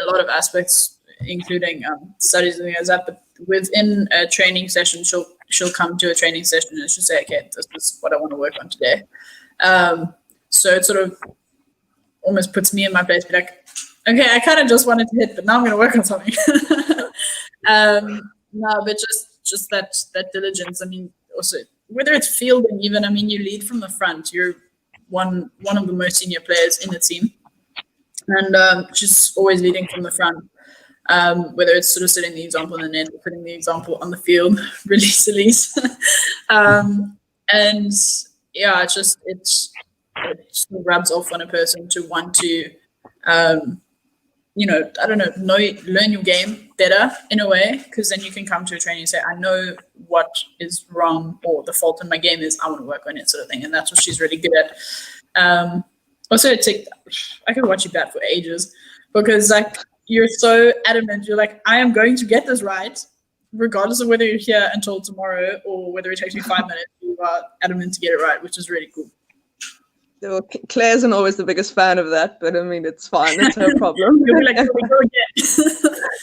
lot of aspects, including studies and things like that. But within a training session, she'll come to a training session and she'll say, "Okay, this is what I want to work on today." So it sort of almost puts me in my place, be like, "Okay, I kind of just wanted to hit, but now I'm going to work on something." No, but just that diligence. I mean, also whether it's fielding, even. I mean, you lead from the front. You're one of the most senior players in the team, and she's always leading from the front, whether it's sort of setting the example in the net or putting the example on the field, release. And yeah, it just rubs off on a person to want to I don't know, learn your game better in a way, because then you can come to a training and say, I know what is wrong or the fault in my game is, I want to work on it, sort of thing. And that's what she's really good at. Also, I could watch you bat for ages, because like you're so adamant. You're like, I am going to get this right, regardless of whether you're here until tomorrow or whether it takes you 5 minutes. You are adamant to get it right, which is really cool. Well, Claire isn't always the biggest fan of that, but I mean, it's fine. It's her problem. You'll be like, here we go again.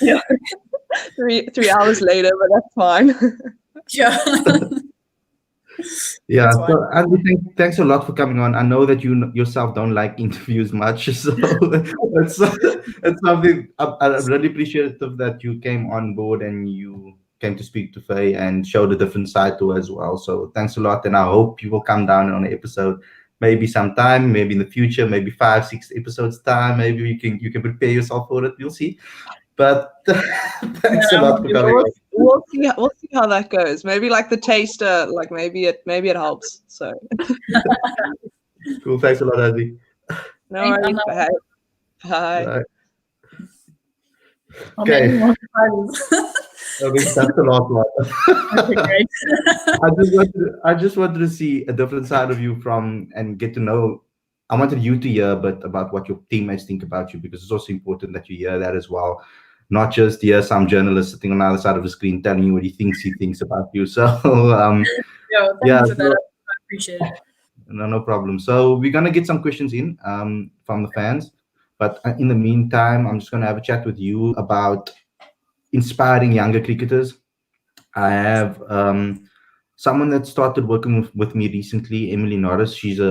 Yeah. 3 hours later, but that's fine. Yeah. Yeah. So, Andy, thanks a lot for coming on. I know that you yourself don't like interviews much, so it's something I'm really appreciative that you came on board and you came to speak to Faye and showed a different side to her as well. So thanks a lot, and I hope you will come down on an episode. Maybe sometime, maybe in the future, maybe 5-6 episodes time. Maybe you can prepare yourself for it. We'll see. But thanks a lot for coming. We'll see how that goes. Maybe like the taster, like maybe it helps. So cool. Thanks a lot, Andy. No worries. Bye. Bye. Okay. That's a lot. Okay, I just wanted to see a different side of you and get to know. I wanted you to hear a bit about what your teammates think about you, because it's also important that you hear that as well. Not just hear some journalist sitting on the other side of the screen telling you what he thinks about you. So thanks for that. I appreciate it. No problem. So we're gonna get some questions in from the fans, but in the meantime, I'm just gonna have a chat with you about inspiring younger cricketers. I have someone that started working with me recently, Emily Norris. She's she's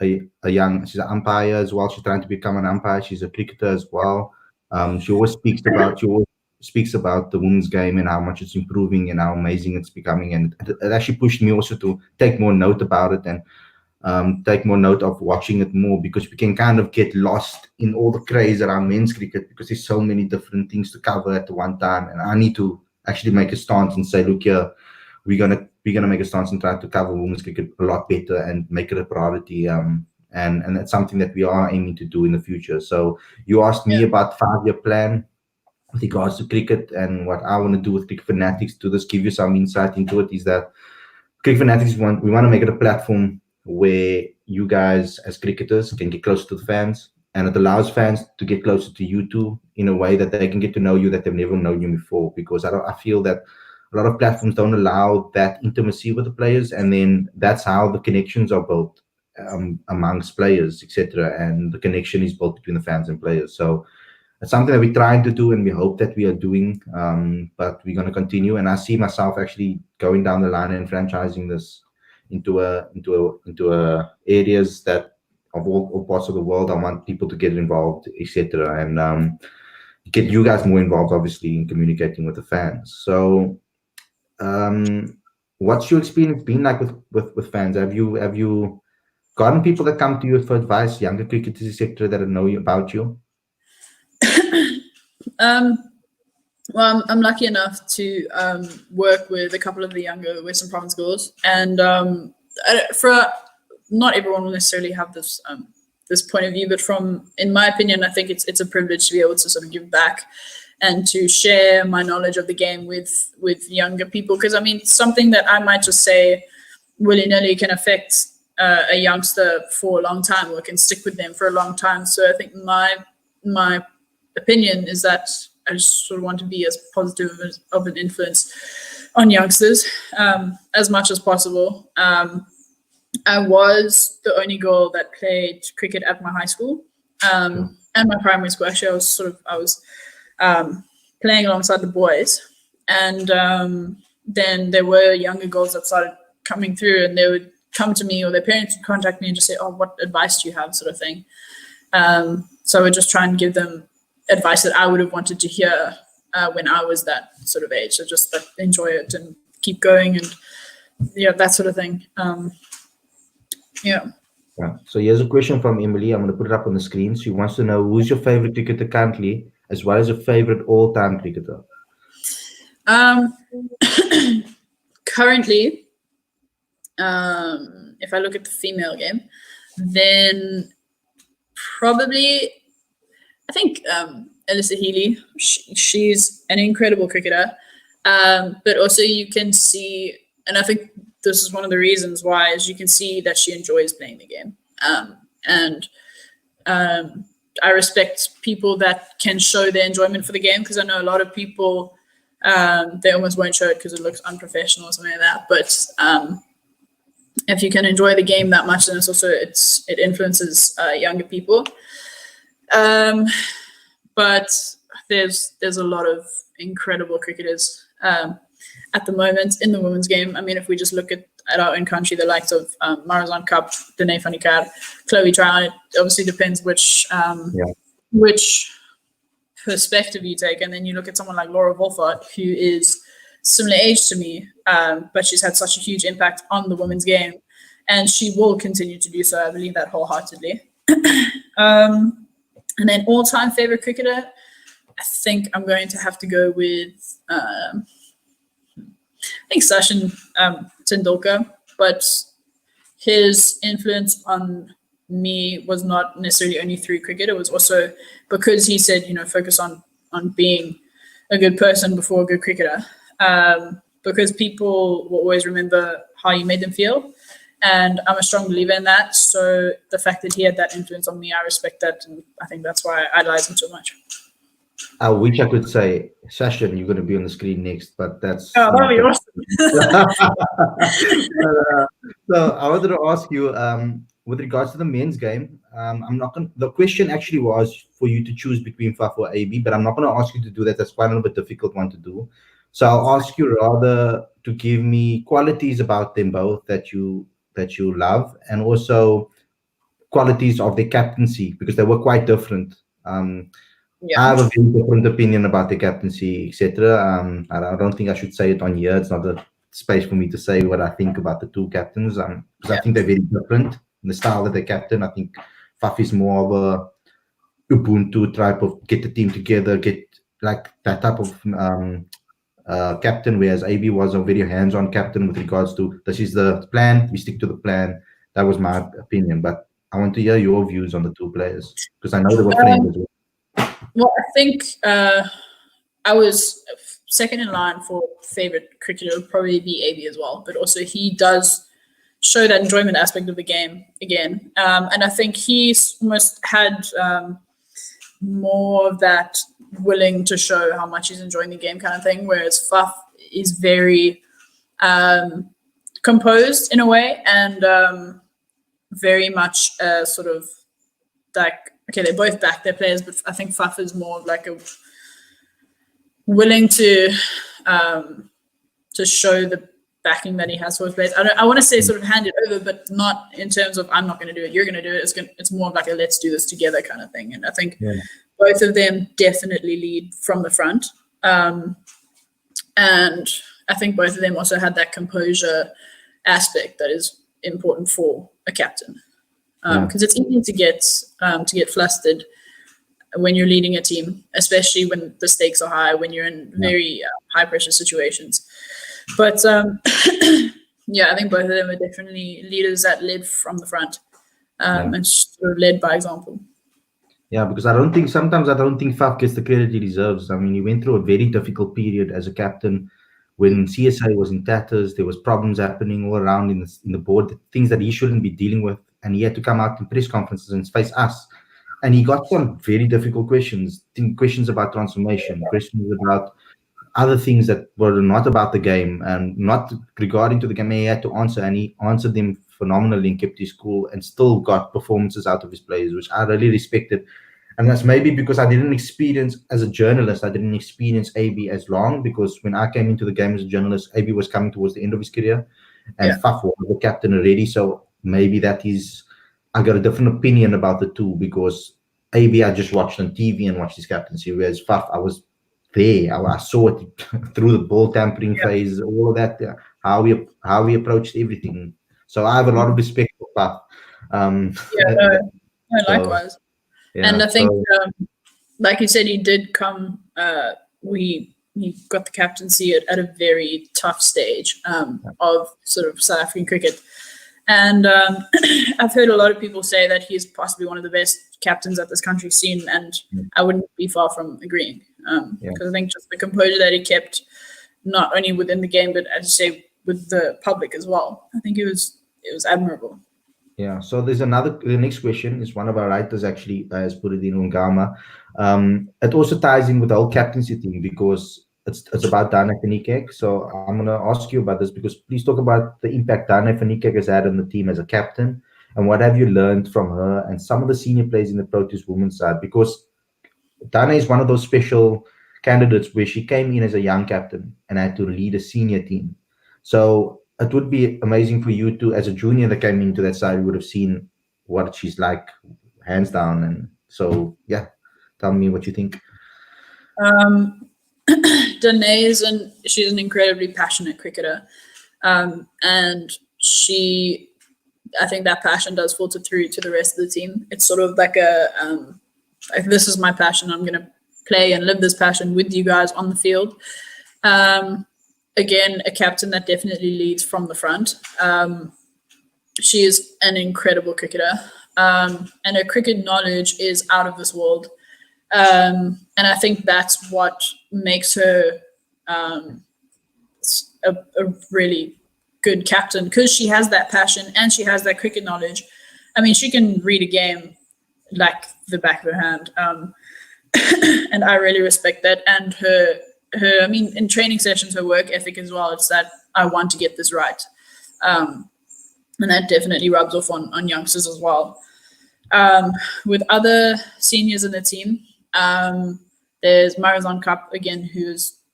an umpire as well. She's trying to become an umpire. She's a cricketer as well. She always speaks about the women's game and how much it's improving and how amazing it's becoming. And it actually pushed me also to take more note about it and take more note of watching it more, because we can kind of get lost in all the craze around men's cricket because there's so many different things to cover at one time. And I need to actually make a stance and say, look here, we're gonna make a stance and try to cover women's cricket a lot better and make it a priority and that's something that we are aiming to do in the future. So you asked me Yeah. about 5-year plan with regards to cricket and what I want to do with Cricket Fanatics. To just give you some insight into it, is that Cricket Fanatics we want to make it a platform where you guys as cricketers can get closer to the fans, and it allows fans to get closer to you too in a way that they can get to know you that they've never known you before. Because I feel that a lot of platforms don't allow that intimacy with the players, and then that's how the connections are built amongst players, etc. And the connection is built between the fans and players. So it's something that we're trying to do, and we hope that we are doing. But we're going to continue, and I see myself actually going down the line and franchising this into areas that of all parts of the world. I want people to get involved, etc., and get you guys more involved, obviously, in communicating with the fans. So, what's your experience been like with fans? Have you gotten people that come to you for advice, younger cricketers, etc., that know about you? Well, I'm lucky enough to work with a couple of the younger Western Province girls, and not everyone will necessarily have this point of view, but in my opinion, I think it's a privilege to be able to sort of give back and to share my knowledge of the game with younger people. Because I mean, something that I might just say willy-nilly can affect a youngster for a long time, or can stick with them for a long time. So I think my opinion is that I just sort of want to be as positive of an influence on youngsters as much as possible. I was the only girl that played cricket at my high school and my primary school. Actually, I was playing alongside the boys, and then there were younger girls that started coming through, and they would come to me, or their parents would contact me and just say, "Oh, what advice do you have?" sort of thing. So I would just try and give them advice that I would have wanted to hear when I was that sort of age. So just enjoy it and keep going, and that sort of thing. Yeah. So here's a question from Emily. I'm going to put it up on the screen. She wants to know, who's your favorite cricketer currently, as well as your favorite all-time cricketer? Currently, if I look at the female game, then probably I think Alyssa Healy. She's an incredible cricketer, but also you can see, and I think this is one of the reasons why, is you can see that she enjoys playing the game. And I respect people that can show their enjoyment for the game, because I know a lot of people, they almost won't show it because it looks unprofessional or something like that. But if you can enjoy the game that much, then it influences younger people. But there's a lot of incredible cricketers at the moment in the women's game. I mean, if we just look at our own country, the likes of Marazan Cup, Dene van der Kar, Chloe Trout, it obviously depends which perspective you take. And then you look at someone like Laura Wolfart, who is similar age to me, but she's had such a huge impact on the women's game, and she will continue to do so. I believe that wholeheartedly. And then all-time favorite cricketer, I think I'm going to have to go with I think Sachin Tendulkar, but his influence on me was not necessarily only through cricket. It was also because he said, focus on being a good person before a good cricketer, because people will always remember how you made them feel. And I'm a strong believer in that. So the fact that he had that influence on me, I respect that. And I think that's why I idolize him so much. I wish I could say, Sachin, you're going to be on the screen next, but that's... Oh, that'd be awesome. So I wanted to ask you, with regards to the men's game, I'm not going. The question actually was for you to choose between Faf or AB, but I'm not going to ask you to do that. That's quite a little bit difficult one to do. So I'll ask you rather to give me qualities about them both that you love, and also qualities of their captaincy, because they were quite different. I have a very different opinion about the captaincy, etc. I don't think I should say it on here. It's not a space for me to say what I think about the two captains, because I think they're very different in the style that they captain. I think Faf is more of a Ubuntu type of get the team together, get like that type of captain, whereas AB was a very hands-on captain with regards to this is the plan, we stick to the plan. That was my opinion. But I want to hear your views on the two players because I know they were friends as well. Well, I think I was second in line for favorite cricketer would probably be AB as well, but also he does show that enjoyment aspect of the game again, and I think he's almost had more of that willing to show how much he's enjoying the game kind of thing, whereas Faf is very composed in a way and very much sort of like, okay, they both back their players, but I think Faf is more like a willing to show the backing that he has for his players. I want to say sort of hand it over, but not in terms of I'm not going to do it, you're going to do it. It's more of like a let's do this together kind of thing. And I think both of them definitely lead from the front. And I think both of them also had that composure aspect that is important for a captain. Because it's easy to get flustered when you're leading a team, especially when the stakes are high, when you're in very high pressure situations. But I think both of them are definitely leaders that led from the front and sort of led by example. Yeah, because I don't think Faf gets the credit he deserves. I mean, he went through a very difficult period as a captain when CSA was in tatters. There was problems happening all around in the board, things that he shouldn't be dealing with, and he had to come out in press conferences and face us. And he got some very difficult questions about transformation, questions about other things that were not about the game and not regarding to the game. He had to answer, and he answered them phenomenally and kept his cool and still got performances out of his players, which I really respected. And that's maybe because I didn't experience, as a journalist, I didn't experience AB as long, because when I came into the game as a journalist, AB was coming towards the end of his career and Faf was the captain already. So maybe I got a different opinion about the two, because AB I just watched on TV and watched his captaincy, whereas Faf I was there. I saw it through the ball tampering phase, all of that, how we approached everything. So I have a lot of respect for Faf. Likewise. And I think, like you said, he did come. He got the captaincy at a very tough stage of sort of South African cricket. And I've heard a lot of people say that he's possibly one of the best captains that this country's seen, and I wouldn't be far from agreeing. Because I think just the composure that he kept, not only within the game, but as you say, with the public as well. I think it was admirable. Yeah. So the next question is one of our writers actually has put it in Ungama. It also ties in with the whole captaincy thing, because it's about Dana Fanikek. So I'm going to ask you about this, because please talk about the impact Dana Fanikek has had on the team as a captain, and what have you learned from her and some of the senior players in the Proteas women's side, because Dana is one of those special candidates where she came in as a young captain and had to lead a senior team. So it would be amazing for you to, as a junior that came into that side, you would have seen what she's like, hands down. And so, tell me what you think. Danae she's an incredibly passionate cricketer, and I think that passion does filter through to the rest of the team. It's sort of like like, this is my passion. I'm going to play and live this passion with you guys on the field. Again, a captain that definitely leads from the front. She is an incredible cricketer, and her cricket knowledge is out of this world. And I think that's what makes her a really good captain, because she has that passion and she has that cricket knowledge. I mean, she can read a game like the back of her hand, and I really respect that. And her, I mean, in training sessions, her work ethic as well. It's that I want to get this right, and that definitely rubs off on youngsters as well. With other seniors in the team, there's Marizon Cup again,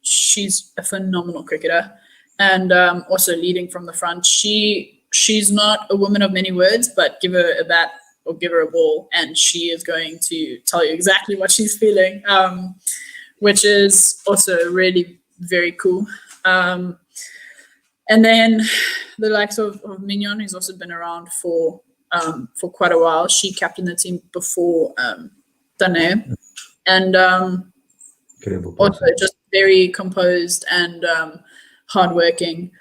she's a phenomenal cricketer, and also leading from the front. She's not a woman of many words, but give her a bat or give her a ball, and she is going to tell you exactly what she's feeling, which is also really very cool. And then the likes of Mignon, who's also been around for quite a while. She captained the team before Danae, and also just very composed and hardworking.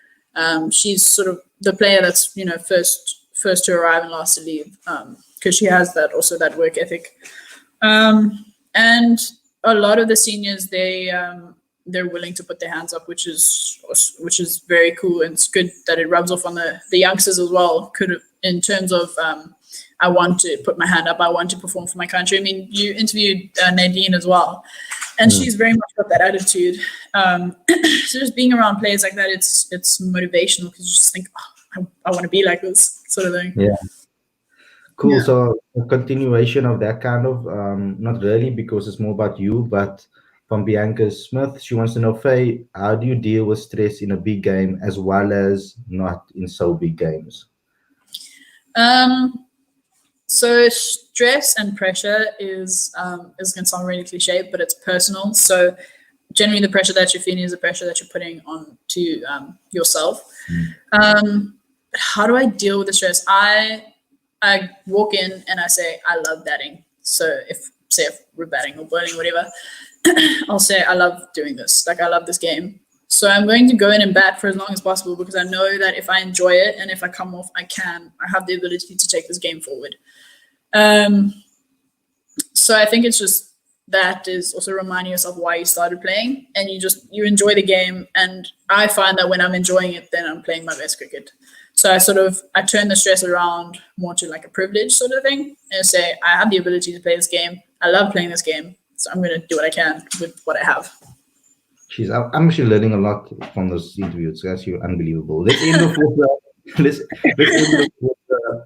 She's sort of the player that's first to arrive and last to leave because she has that work ethic. And a lot of the seniors, they're willing to put their hands up, which is very cool, and it's good that it rubs off on the youngsters as well. In terms of I want to put my hand up, I want to perform for my country. I mean, you interviewed Nadine as well, and she's very much got that attitude. So just being around players like that, it's motivational, because you just think, oh, I want to be like this sort of thing. Yeah. Cool. Yeah. So a continuation of that kind of, not really, because it's more about you, but from Bianca Smith, she wants to know, Faye, how do you deal with stress in a big game as well as not in so big games? So stress and pressure is going to sound really cliche, but it's personal. So generally the pressure that you're feeling is the pressure that you're putting on to yourself. How do I deal with the stress? I walk in and I say, I love batting. So if we're batting or bowling, whatever, I'll say, I love doing this. Like, I love this game. So I'm going to go in and bat for as long as possible, because I know that if I enjoy it and if I come off, I have the ability to take this game forward. So I think it's just, that is also reminding yourself why you started playing, and you enjoy the game. And I find that when I'm enjoying it, then I'm playing my best cricket. So I turn the stress around more to like a privilege sort of thing, and say, I have the ability to play this game. I love playing this game. So I'm going to do what I can with what I have. Jeez, I'm actually learning a lot from those interviews. It's actually unbelievable. Let's end off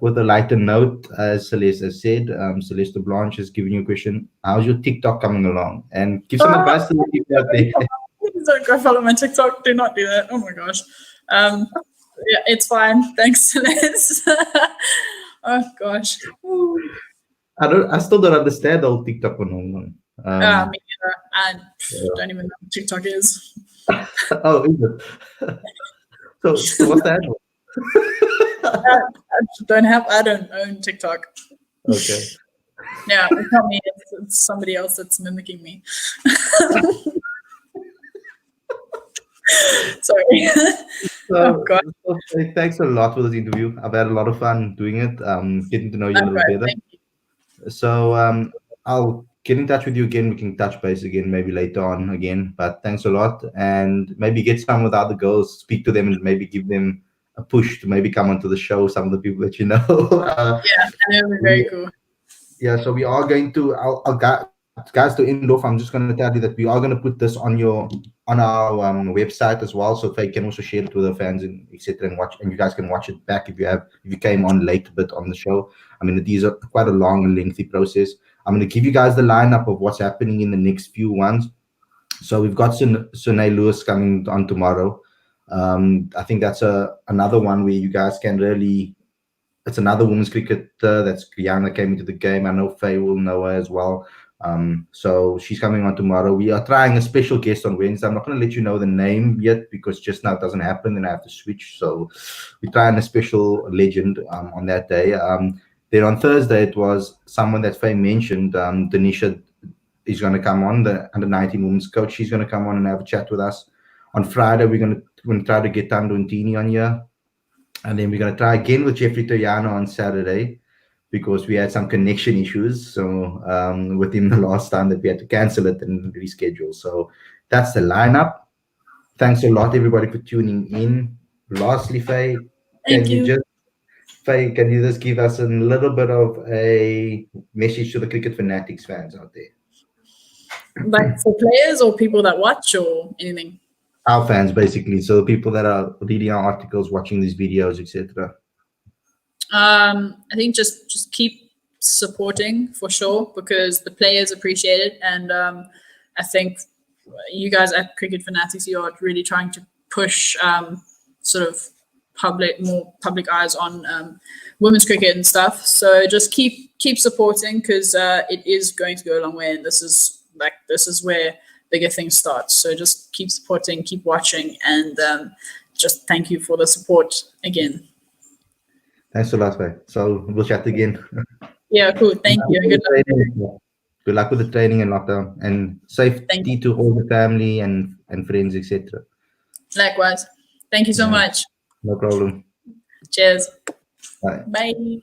with a lighter note. As Celeste has said, Celeste Blanche has given you a question. How's your TikTok coming along? And give some advice to the people out there. Please don't go follow my TikTok. Do not do that. Oh my gosh. Yeah, it's fine. Thanks, Celeste. Oh gosh. I still don't understand the whole TikTok phenomenon. Me neither. I don't even know what TikTok is. Oh, is it? So what's that? I don't own TikTok. Okay. Yeah, it's not me. It's somebody else that's mimicking me. Sorry. Oh, God. Thanks a lot for this interview. I've had a lot of fun doing it, getting to know you a little better. So I'll get in touch with you again. We can touch base again maybe later on again. But thanks a lot, and maybe get some of the other girls, speak to them, and maybe give them a push to maybe come onto the show. Some of the people that you know. Yeah, that would be very cool. Yeah, so we are going to. Guys, to end off, I'm just going to tell you that we are going to put this on our website as well, so Faye can also share it with her fans and etc. and watch, and you guys can watch it back if you came on late a bit on the show. I mean, these are quite a long and lengthy process. I'm going to give you guys the lineup of what's happening in the next few ones. So we've got Sunay Lewis coming on tomorrow. I think that's another one where you guys can really. It's another women's cricketer that's Guyana came into the game. I know Faye will know her as well. So she's coming on tomorrow. We are trying a special guest on Wednesday. I'm not going to let you know the name yet because just now it doesn't happen and I have to switch. So we're trying a special legend on that day. Then on Thursday, it was someone that Faye mentioned, Denisha is going to come on, the under-19 women's coach. She's going to come on and have a chat with us. On Friday, we're going to try to get Tando Ntini on here. And then we're going to try again with Jeffrey Toyano on Saturday, because we had some connection issues. So with him the last time that we had to cancel it and reschedule. So that's the lineup. Thanks a lot, everybody, for tuning in. Lastly, Faye, can you just give us a little bit of a message to the cricket fanatics fans out there? Like for players or people that watch or anything? Our fans, basically. So people that are reading our articles, watching these videos, etc. I think just keep supporting for sure, because the players appreciate it, and I think you guys at Cricket Fanatics, you are really trying to push sort of more public eyes on women's cricket and stuff. So just keep supporting, because it is going to go a long way, and this is where bigger things start. So just keep supporting, keep watching, and just thank you for the support again. Thanks a lot, Faye. So we'll chat again. Yeah, cool. Thank you. Good luck with the training and lockdown, and safety to all the family and friends, etc. Likewise. Thank you so much. No problem. Cheers. Bye. Bye.